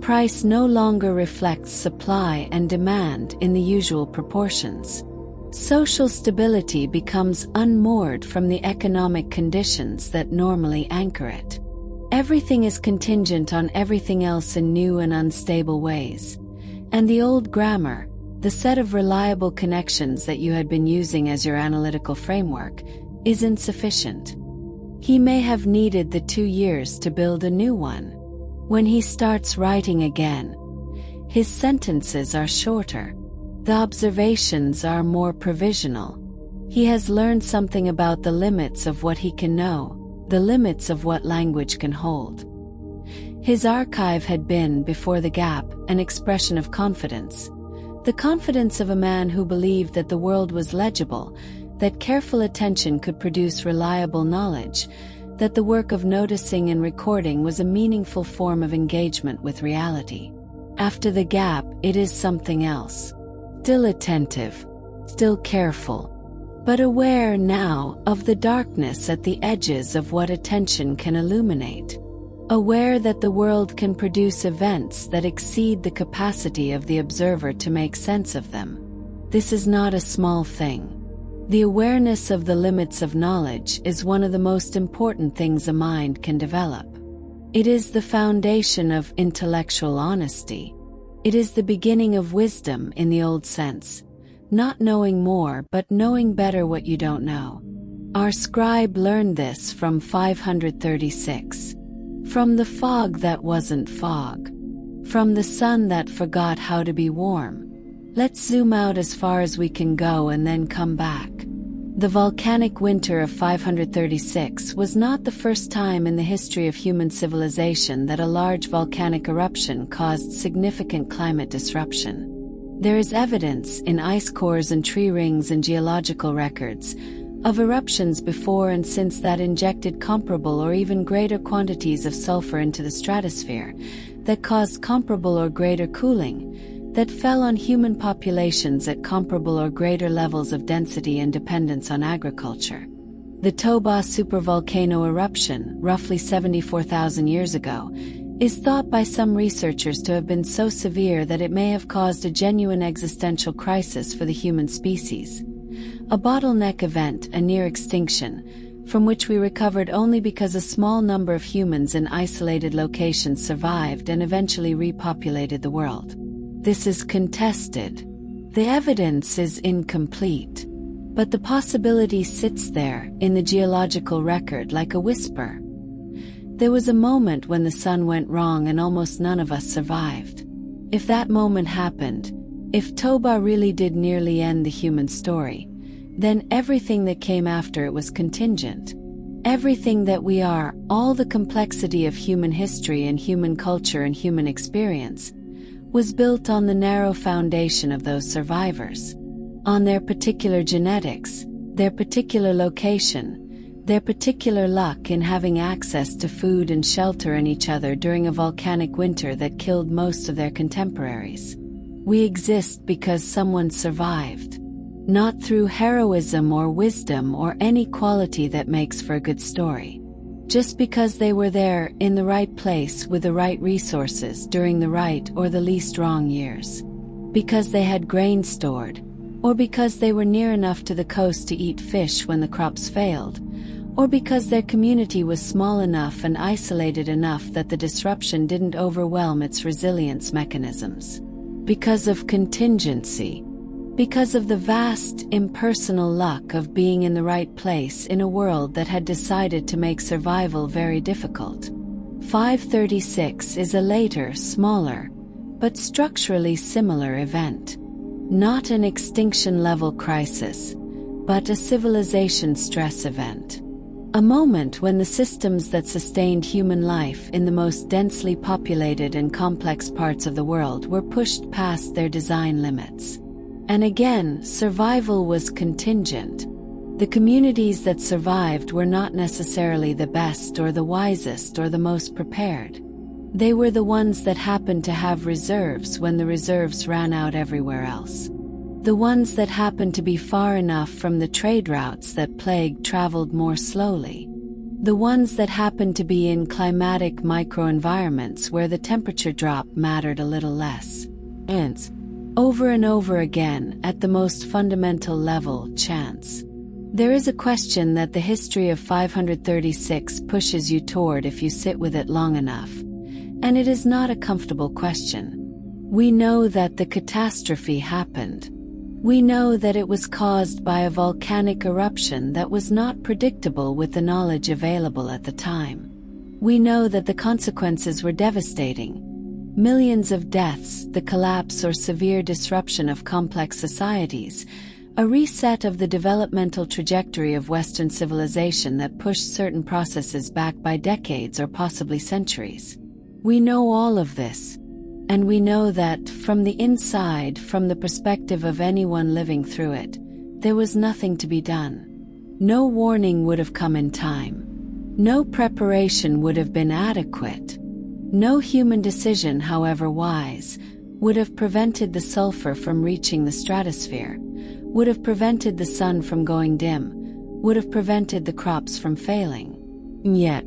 Price no longer reflects supply and demand in the usual proportions. Social stability becomes unmoored from the economic conditions that normally anchor it. Everything is contingent on everything else in new and unstable ways. And the old grammar, the set of reliable connections that you had been using as your analytical framework, is insufficient. He may have needed the 2 years to build a new one. When he starts writing again, his sentences are shorter. The observations are more provisional. He has learned something about the limits of what he can know, the limits of what language can hold. His archive had been, before the gap, an expression of confidence. The confidence of a man who believed that the world was legible, that careful attention could produce reliable knowledge, that the work of noticing and recording was a meaningful form of engagement with reality. After the gap, it is something else. Still attentive, still careful, but aware now of the darkness at the edges of what attention can illuminate. Aware that the world can produce events that exceed the capacity of the observer to make sense of them. This is not a small thing. The awareness of the limits of knowledge is one of the most important things a mind can develop. It is the foundation of intellectual honesty. It is the beginning of wisdom in the old sense, not knowing more but knowing better what you don't know. Our scribe learned this from 536. From the fog that wasn't fog. From the sun that forgot how to be warm. Let's zoom out as far as we can go and then come back. The volcanic winter of 536 was not the first time in the history of human civilization that a large volcanic eruption caused significant climate disruption. There is evidence in ice cores and tree rings and geological records of eruptions before and since that injected comparable or even greater quantities of sulfur into the stratosphere, that caused comparable or greater cooling, that fell on human populations at comparable or greater levels of density and dependence on agriculture. The Toba supervolcano eruption, roughly 74,000 years ago, is thought by some researchers to have been so severe that it may have caused a genuine existential crisis for the human species. A bottleneck event, a near extinction, from which we recovered only because a small number of humans in isolated locations survived and eventually repopulated the world. This is contested. The evidence is incomplete. But the possibility sits there, in the geological record, like a whisper. There was a moment when the sun went wrong and almost none of us survived. If that moment happened, if Toba really did nearly end the human story, then everything that came after it was contingent. Everything that we are, all the complexity of human history and human culture and human experience, was built on the narrow foundation of those survivors. On their particular genetics, their particular location, their particular luck in having access to food and shelter and each other during a volcanic winter that killed most of their contemporaries. We exist because someone survived. Not through heroism or wisdom or any quality that makes for a good story. Just because they were there, in the right place with the right resources during the right or the least wrong years. Because they had grain stored, or because they were near enough to the coast to eat fish when the crops failed, or because their community was small enough and isolated enough that the disruption didn't overwhelm its resilience mechanisms. Because of contingency. Because of the vast, impersonal luck of being in the right place in a world that had decided to make survival very difficult. 536 is a later, smaller, but structurally similar event. Not an extinction-level crisis, but a civilization stress event. A moment when the systems that sustained human life in the most densely populated and complex parts of the world were pushed past their design limits. And again, survival was contingent. The communities that survived were not necessarily the best or the wisest or the most prepared. They were the ones that happened to have reserves when the reserves ran out everywhere else. The ones that happened to be far enough from the trade routes that plague traveled more slowly. The ones that happened to be in climatic microenvironments where the temperature drop mattered a little less. Hence, over and over again, at the most fundamental level, chance. There is a question that the history of 536 pushes you toward if you sit with it long enough. And it is not a comfortable question. We know that the catastrophe happened. We know that it was caused by a volcanic eruption that was not predictable with the knowledge available at the time. We know that the consequences were devastating. Millions of deaths, the collapse or severe disruption of complex societies, a reset of the developmental trajectory of Western civilization that pushed certain processes back by decades or possibly centuries. We know all of this, and we know that, from the inside, from the perspective of anyone living through it, there was nothing to be done. No warning would have come in time. No preparation would have been adequate. No human decision, however wise, would have prevented the sulfur from reaching the stratosphere, would have prevented the sun from going dim, would have prevented the crops from failing. Yet,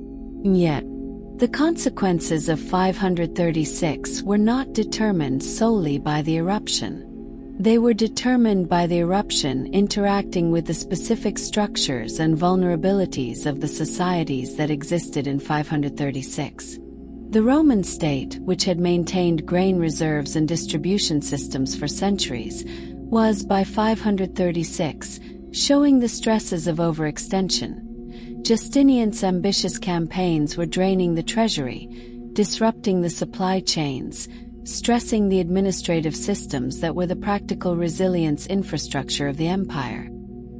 the consequences of 536 were not determined solely by the eruption. They were determined by the eruption interacting with the specific structures and vulnerabilities of the societies that existed in 536. The Roman state, which had maintained grain reserves and distribution systems for centuries, was, by 536, showing the stresses of overextension. Justinian's ambitious campaigns were draining the treasury, disrupting the supply chains, stressing the administrative systems that were the practical resilience infrastructure of the empire.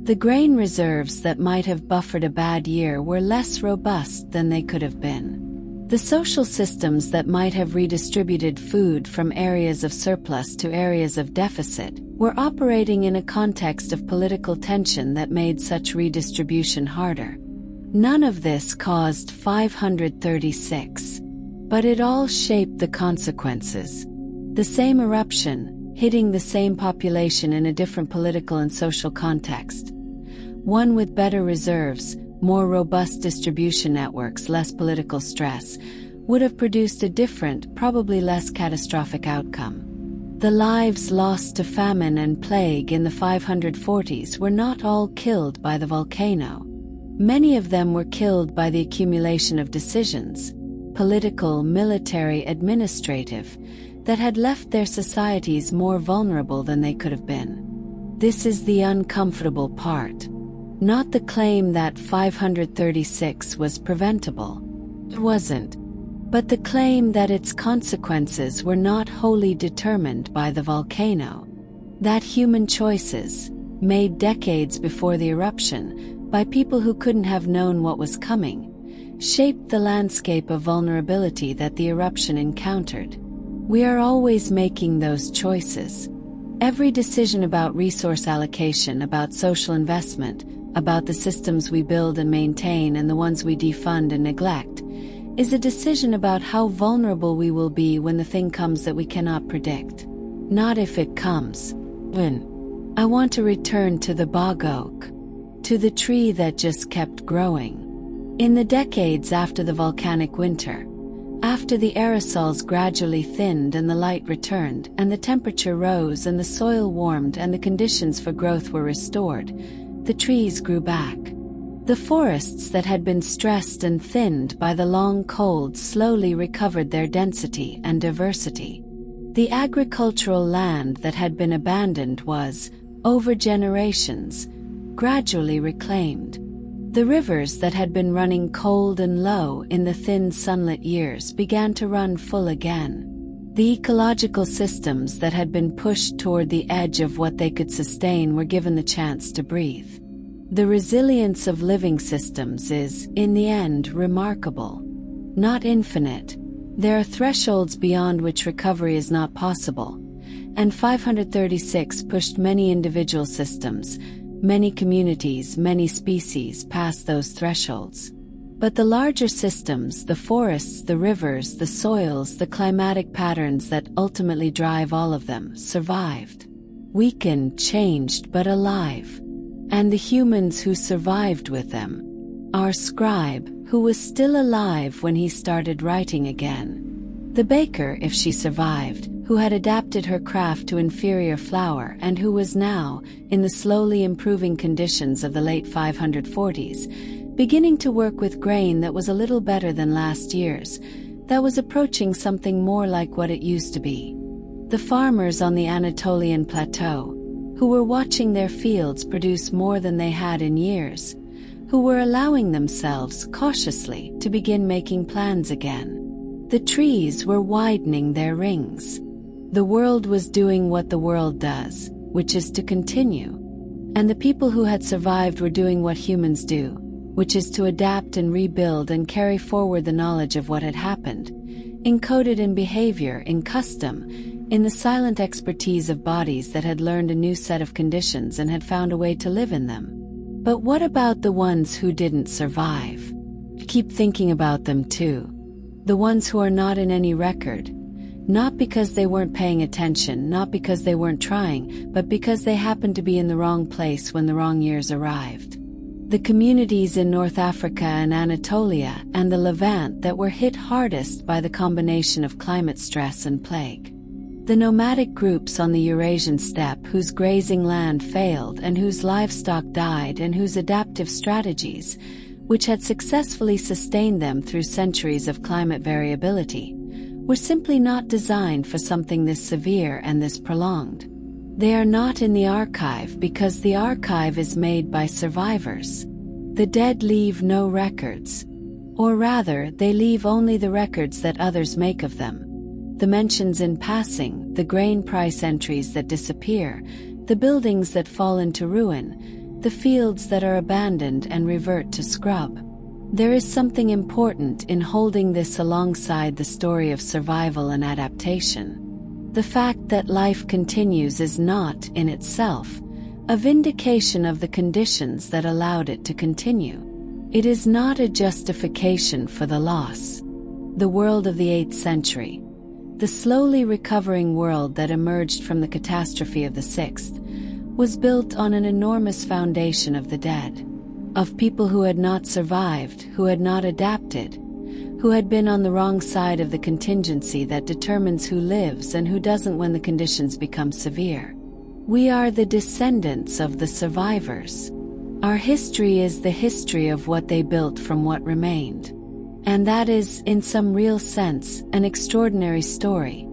The grain reserves that might have buffered a bad year were less robust than they could have been. The social systems that might have redistributed food from areas of surplus to areas of deficit were operating in a context of political tension that made such redistribution harder. None of this caused 536. But it all shaped the consequences. The same eruption, hitting the same population in a different political and social context. One with better reserves, more robust distribution networks, less political stress, would have produced a different, probably less catastrophic outcome. The lives lost to famine and plague in the 540s were not all killed by the volcano. Many of them were killed by the accumulation of decisions, political, military, administrative, that had left their societies more vulnerable than they could have been. This is the uncomfortable part. Not the claim that 536 was preventable. It wasn't. But the claim that its consequences were not wholly determined by the volcano. That human choices, made decades before the eruption, by people who couldn't have known what was coming, shaped the landscape of vulnerability that the eruption encountered. We are always making those choices. Every decision about resource allocation, about social investment, about the systems we build and maintain and the ones we defund and neglect, is a decision about how vulnerable we will be when the thing comes that we cannot predict. Not if it comes. When. I want to return to the bog oak. To the tree that just kept growing. In the decades after the volcanic winter, after the aerosols gradually thinned and the light returned and the temperature rose and the soil warmed and the conditions for growth were restored, the trees grew back. The forests that had been stressed and thinned by the long cold slowly recovered their density and diversity. The agricultural land that had been abandoned was, over generations, gradually reclaimed. The rivers that had been running cold and low in the thin sunlit years began to run full again. The ecological systems that had been pushed toward the edge of what they could sustain were given the chance to breathe. The resilience of living systems is, in the end, remarkable. Not infinite. There are thresholds beyond which recovery is not possible. And 536 pushed many individual systems, many communities, many species past those thresholds. But the larger systems, the forests, the rivers, the soils, the climatic patterns that ultimately drive all of them, survived. Weakened, changed, but alive. And the humans who survived with them. Our scribe, who was still alive when he started writing again. The baker, if she survived, who had adapted her craft to inferior flour and who was now, in the slowly improving conditions of the late 540s, beginning to work with grain that was a little better than last year's, that was approaching something more like what it used to be. The farmers on the Anatolian plateau, who were watching their fields produce more than they had in years, who were allowing themselves, cautiously, to begin making plans again. The trees were widening their rings. The world was doing what the world does, which is to continue. And the people who had survived were doing what humans do, which is to adapt and rebuild and carry forward the knowledge of what had happened, encoded in behavior, in custom, in the silent expertise of bodies that had learned a new set of conditions and had found a way to live in them. But what about the ones who didn't survive? I keep thinking about them too. The ones who are not in any record. Not because they weren't paying attention, not because they weren't trying, but because they happened to be in the wrong place when the wrong years arrived. The communities in North Africa and Anatolia and the Levant that were hit hardest by the combination of climate stress and plague. The nomadic groups on the Eurasian steppe whose grazing land failed and whose livestock died and whose adaptive strategies, which had successfully sustained them through centuries of climate variability, were simply not designed for something this severe and this prolonged. They are not in the archive because the archive is made by survivors. The dead leave no records. Or rather, they leave only the records that others make of them. The mentions in passing, the grain price entries that disappear, the buildings that fall into ruin, the fields that are abandoned and revert to scrub. There is something important in holding this alongside the story of survival and adaptation. The fact that life continues is not, in itself, a vindication of the conditions that allowed it to continue. It is not a justification for the loss. The world of the 8th century, the slowly recovering world that emerged from the catastrophe of the 6th, was built on an enormous foundation of the dead, of people who had not survived, who had not adapted, who had been on the wrong side of the contingency that determines who lives and who doesn't when the conditions become severe. We are the descendants of the survivors. Our history is the history of what they built from what remained. And that is, in some real sense, an extraordinary story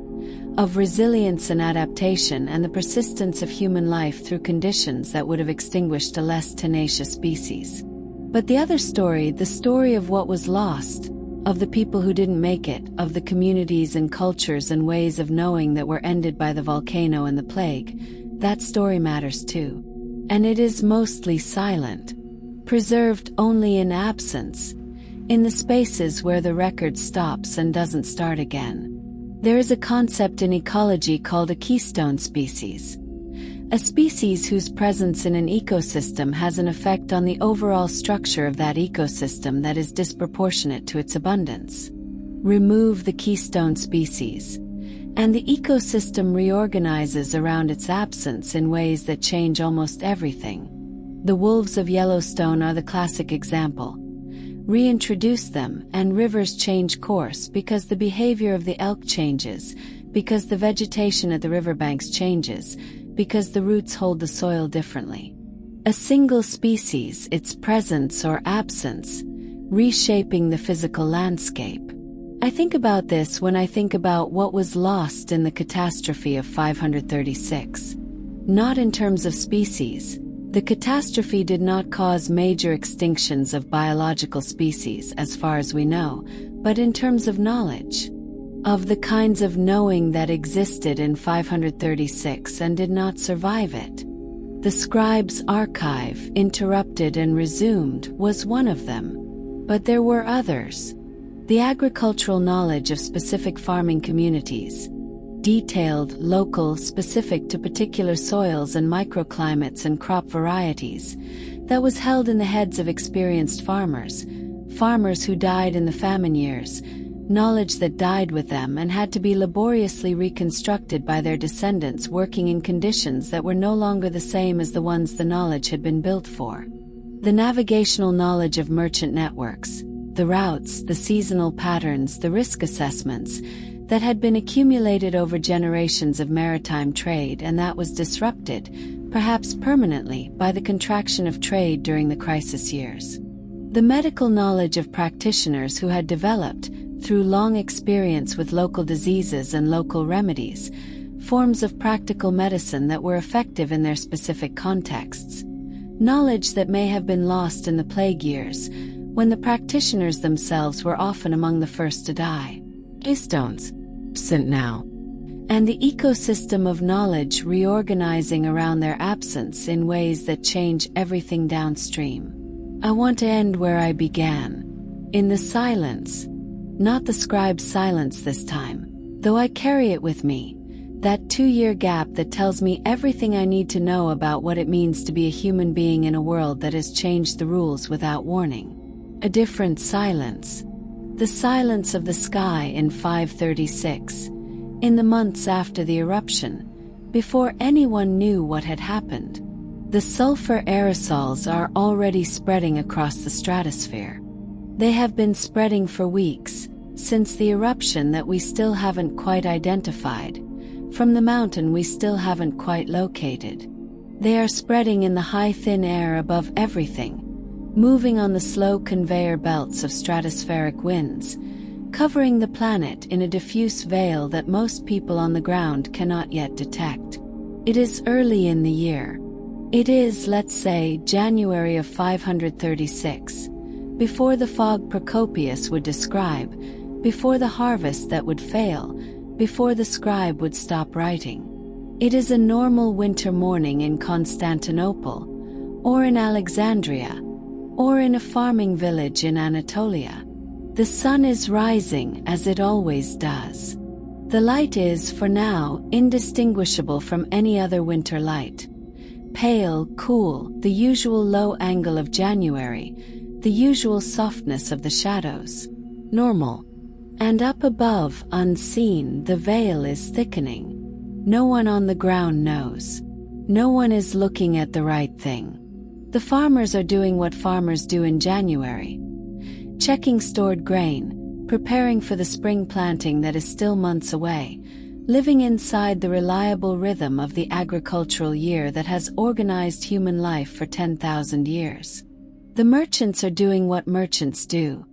of resilience and adaptation and the persistence of human life through conditions that would have extinguished a less tenacious species. But the other story, the story of what was lost, of the people who didn't make it, of the communities and cultures and ways of knowing that were ended by the volcano and the plague, that story matters too. And it is mostly silent, preserved only in absence, in the spaces where the record stops and doesn't start again. There is a concept in ecology called a keystone species. A species whose presence in an ecosystem has an effect on the overall structure of that ecosystem that is disproportionate to its abundance. Remove the keystone species, and the ecosystem reorganizes around its absence in ways that change almost everything. The wolves of Yellowstone are the classic example. Reintroduce them, and rivers change course because the behavior of the elk changes, because the vegetation at the riverbanks changes, because the roots hold the soil differently. A single species, its presence or absence, reshaping the physical landscape. I think about this when I think about what was lost in the catastrophe of 536. Not in terms of species. The catastrophe did not cause major extinctions of biological species as far as we know, but in terms of knowledge. Of the kinds of knowing that existed in 536 and did not survive it. The scribe's archive, interrupted and resumed, was one of them. But there were others. The agricultural knowledge of specific farming communities, detailed, local, specific to particular soils and microclimates and crop varieties, that was held in the heads of experienced farmers who died in the famine years, knowledge that died with them and had to be laboriously reconstructed by their descendants working in conditions that were no longer the same as the ones the knowledge had been built for. The navigational knowledge of merchant networks, the routes, the seasonal patterns, the risk assessments, that had been accumulated over generations of maritime trade and that was disrupted, perhaps permanently, by the contraction of trade during the crisis years. The medical knowledge of practitioners who had developed, through long experience with local diseases and local remedies, forms of practical medicine that were effective in their specific contexts. Knowledge that may have been lost in the plague years, when the practitioners themselves were often among the first to die. Keystones, absent now. And the ecosystem of knowledge reorganizing around their absence in ways that change everything downstream. I want to end where I began. In the silence. Not the scribe's silence this time, though I carry it with me. That 2-year gap that tells me everything I need to know about what it means to be a human being in a world that has changed the rules without warning. A different silence. The silence of the sky in 536, in the months after the eruption, before anyone knew what had happened. The sulfur aerosols are already spreading across the stratosphere. They have been spreading for weeks, since the eruption that we still haven't quite identified, from the mountain we still haven't quite located. They are spreading in the high thin air above everything, moving on the slow conveyor belts of stratospheric winds, covering the planet in a diffuse veil that most people on the ground cannot yet detect. It is early in the year. It is, let's say, January of 536, before the fog Procopius would describe, before the harvest that would fail, before the scribe would stop writing. It is a normal winter morning in Constantinople, or in Alexandria, or in a farming village in Anatolia. The sun is rising as it always does. The light is, for now, indistinguishable from any other winter light. Pale, cool, the usual low angle of January, the usual softness of the shadows. Normal. And up above, unseen, the veil is thickening. No one on the ground knows. No one is looking at the right thing. The farmers are doing what farmers do in January. Checking stored grain, preparing for the spring planting that is still months away, living inside the reliable rhythm of the agricultural year that has organized human life for 10,000 years. The merchants are doing what merchants do,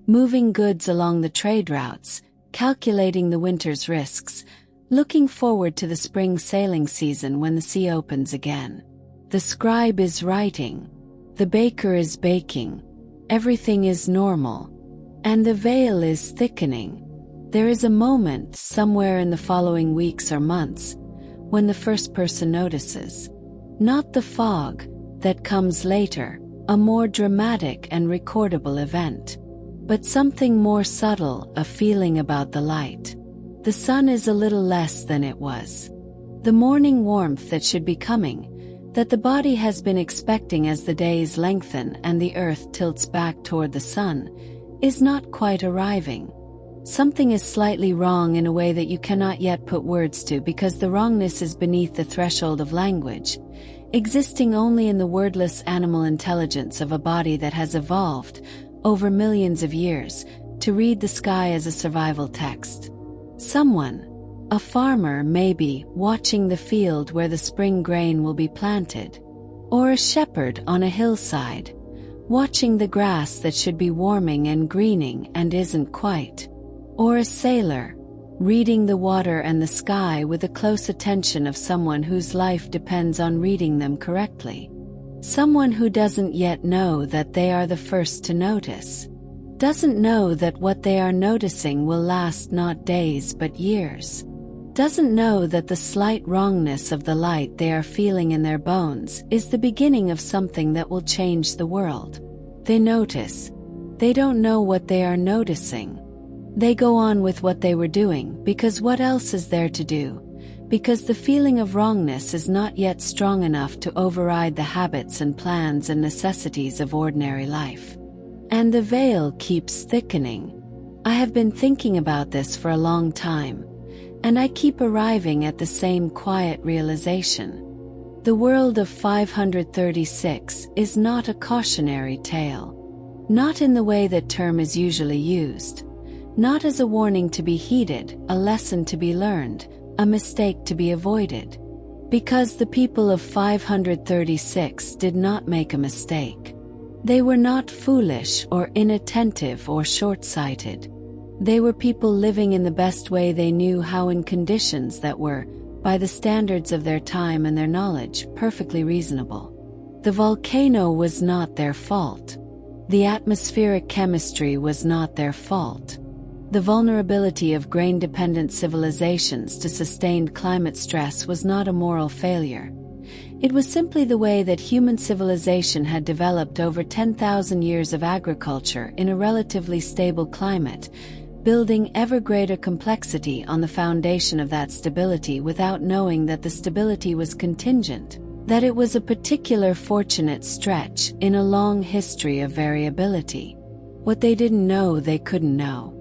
moving goods along the trade routes, calculating the winter's risks, looking forward to the spring sailing season when the sea opens again. The scribe is writing, the baker is baking, everything is normal, and the veil is thickening. There is a moment, somewhere in the following weeks or months, when the first person notices. Not the fog, that comes later, a more dramatic and recordable event. But something more subtle, a feeling about the light. The sun is a little less than it was. The morning warmth that should be coming, that the body has been expecting as the days lengthen and the earth tilts back toward the sun, is not quite arriving. Something is slightly wrong in a way that you cannot yet put words to because the wrongness is beneath the threshold of language, existing only in the wordless animal intelligence of a body that has evolved, over millions of years, to read the sky as a survival text. Someone, a farmer maybe, watching the field where the spring grain will be planted. Or a shepherd on a hillside, watching the grass that should be warming and greening and isn't quite. Or a sailor, reading the water and the sky with the close attention of someone whose life depends on reading them correctly. Someone who doesn't yet know that they are the first to notice. Doesn't know that what they are noticing will last not days but years. Doesn't know that the slight wrongness of the light they are feeling in their bones is the beginning of something that will change the world. They notice. They don't know what they are noticing. They go on with what they were doing because what else is there to do? Because the feeling of wrongness is not yet strong enough to override the habits and plans and necessities of ordinary life. And the veil keeps thickening. I have been thinking about this for a long time. And I keep arriving at the same quiet realization. The world of 536 is not a cautionary tale. Not in the way that term is usually used. Not as a warning to be heeded, a lesson to be learned, a mistake to be avoided. Because the people of 536 did not make a mistake. They were not foolish or inattentive or short-sighted. They were people living in the best way they knew how in conditions that were, by the standards of their time and their knowledge, perfectly reasonable. The volcano was not their fault. The atmospheric chemistry was not their fault. The vulnerability of grain-dependent civilizations to sustained climate stress was not a moral failure. It was simply the way that human civilization had developed over 10,000 years of agriculture in a relatively stable climate, building ever greater complexity on the foundation of that stability without knowing that the stability was contingent, that it was a particular fortunate stretch in a long history of variability. What they didn't know they couldn't know.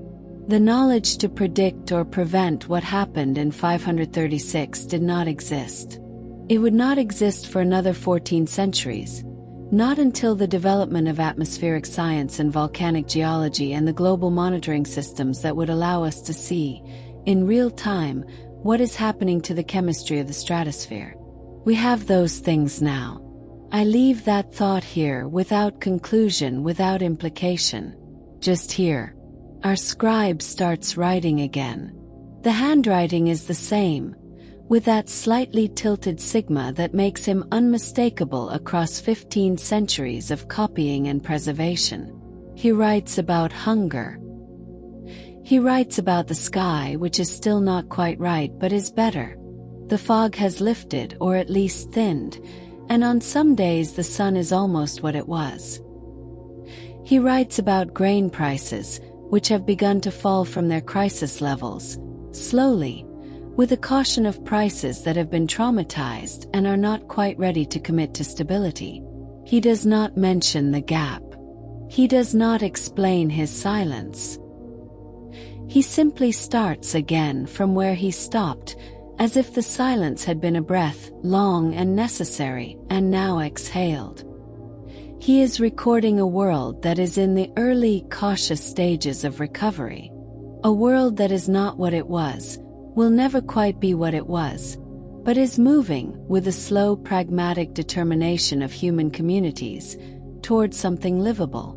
The knowledge to predict or prevent what happened in 536 did not exist. It would not exist for another 14 centuries. Not until the development of atmospheric science and volcanic geology and the global monitoring systems that would allow us to see, in real time, what is happening to the chemistry of the stratosphere. We have those things now. I leave that thought here without conclusion, without implication. Just here. Our scribe starts writing again. The handwriting is the same, with that slightly tilted sigma that makes him unmistakable across 15 centuries of copying and preservation. He writes about hunger. He writes about the sky, which is still not quite right but is better. The fog has lifted, or at least thinned, and on some days the sun is almost what it was. He writes about grain prices, which have begun to fall from their crisis levels, slowly, with a caution of prices that have been traumatized and are not quite ready to commit to stability. He does not mention the gap. He does not explain his silence. He simply starts again from where he stopped, as if the silence had been a breath, long and necessary, and now exhaled. He is recording a world that is in the early, cautious stages of recovery. A world that is not what it was, will never quite be what it was, but is moving, with the slow pragmatic determination of human communities, toward something livable.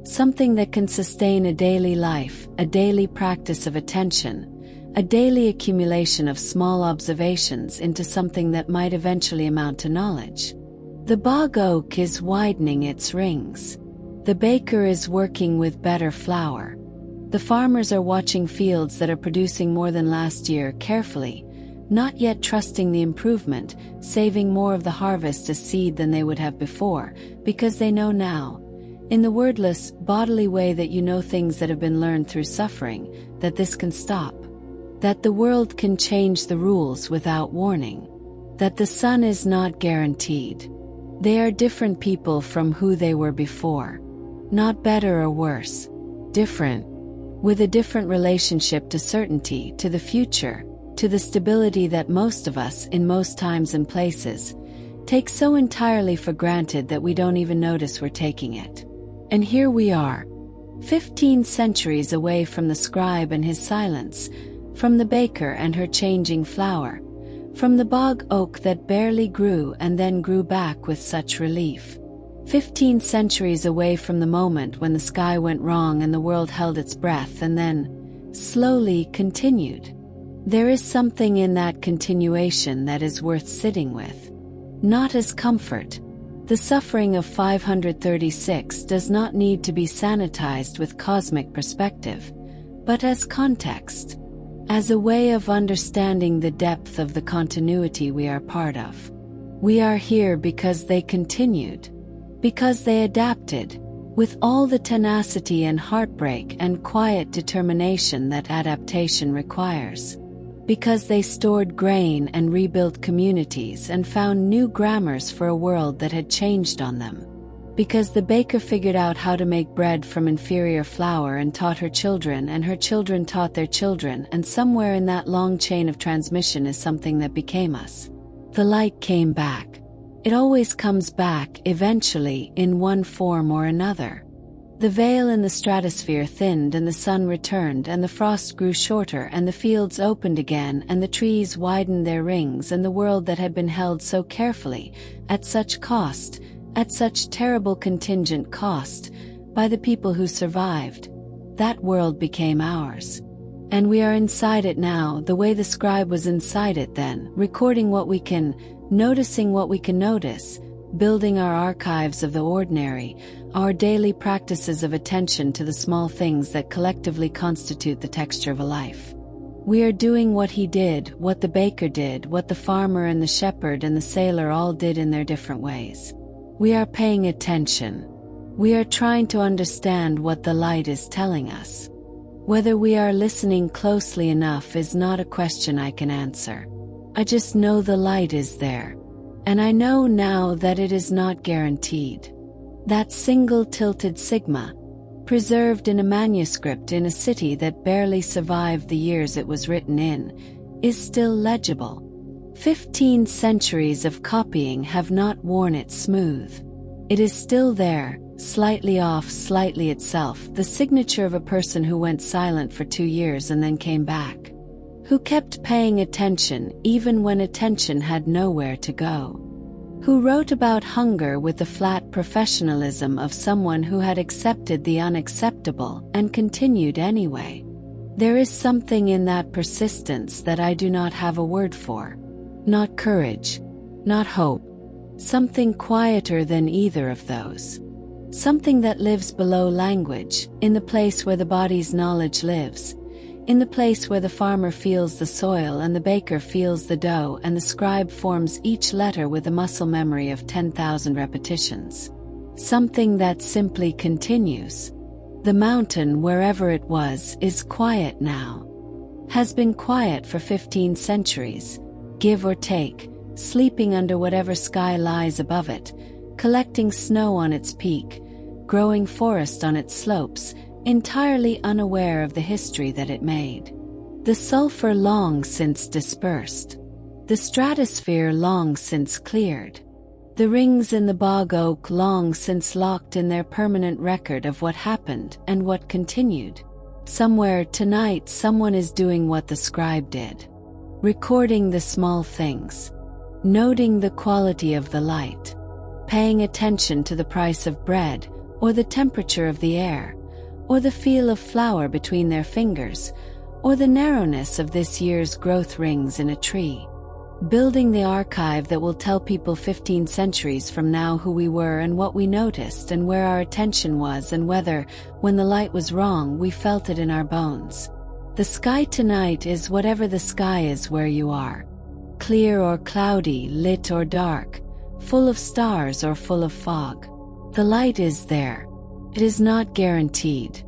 Something that can sustain a daily life, a daily practice of attention, a daily accumulation of small observations into something that might eventually amount to knowledge. The bog oak is widening its rings. The baker is working with better flour. The farmers are watching fields that are producing more than last year carefully, not yet trusting the improvement, saving more of the harvest as seed than they would have before, because they know now, in the wordless, bodily way that you know things that have been learned through suffering, that this can stop. That the world can change the rules without warning. That the sun is not guaranteed. They are different people from who they were before. Not better or worse. Different. With a different relationship to certainty, to the future, to the stability that most of us, in most times and places, take so entirely for granted that we don't even notice we're taking it. And here we are, 15 centuries away from the scribe and his silence, from the baker and her changing flour, from the bog oak that barely grew and then grew back with such relief. 15 centuries away from the moment when the sky went wrong and the world held its breath and then, slowly, continued. There is something in that continuation that is worth sitting with. Not as comfort. The suffering of 536 does not need to be sanitized with cosmic perspective, but as context. As a way of understanding the depth of the continuity we are part of. We are here because they continued. Because they adapted, with all the tenacity and heartbreak and quiet determination that adaptation requires. Because they stored grain and rebuilt communities and found new grammars for a world that had changed on them. Because the baker figured out how to make bread from inferior flour and taught her children, and her children taught their children, and somewhere in that long chain of transmission is something that became us. The light came back. It always comes back, eventually, in one form or another. The veil in the stratosphere thinned and the sun returned and the frost grew shorter and the fields opened again and the trees widened their rings, and the world that had been held so carefully, at such cost, at such terrible contingent cost, by the people who survived, that world became ours. And we are inside it now, the way the scribe was inside it then, recording what we can, noticing what we can notice, building our archives of the ordinary, our daily practices of attention to the small things that collectively constitute the texture of a life. We are doing what he did, what the baker did, what the farmer and the shepherd and the sailor all did in their different ways. We are paying attention. We are trying to understand what the light is telling us. Whether we are listening closely enough is not a question I can answer. I just know the light is there. And I know now that it is not guaranteed. That single tilted sigma, preserved in a manuscript in a city that barely survived the years it was written in, is still legible. 15 centuries of copying have not worn it smooth. It is still there, slightly off, slightly itself, the signature of a person who went silent for 2 years and then came back. Who kept paying attention even when attention had nowhere to go. who wrote about hunger with the flat professionalism of someone who had accepted the unacceptable and continued anyway. There is something in that persistence that I do not have a word for. Not courage, not hope. Something quieter than either of those. Something that lives below language, in the place where the body's knowledge lives, in the place where the farmer feels the soil and the baker feels the dough and the scribe forms each letter with a muscle memory of 10,000 repetitions. Something that simply continues. The mountain, wherever it was, is quiet now. Has been quiet for 15 centuries, give or take, sleeping under whatever sky lies above it, collecting snow on its peak, growing forest on its slopes, entirely unaware of the history that it made. The sulfur long since dispersed. The stratosphere long since cleared. The rings in the bog oak long since locked in their permanent record of what happened and what continued. Somewhere tonight someone is doing what the scribe did. Recording the small things. Noting the quality of the light. Paying attention to the price of bread, or the temperature of the air, or the feel of flour between their fingers, or the narrowness of this year's growth rings in a tree. Building the archive that will tell people 15 centuries from now who we were and what we noticed and where our attention was and whether, when the light was wrong, we felt it in our bones. The sky tonight is whatever the sky is where you are. Clear or cloudy, lit or dark, full of stars or full of fog. The light is there. It is not guaranteed.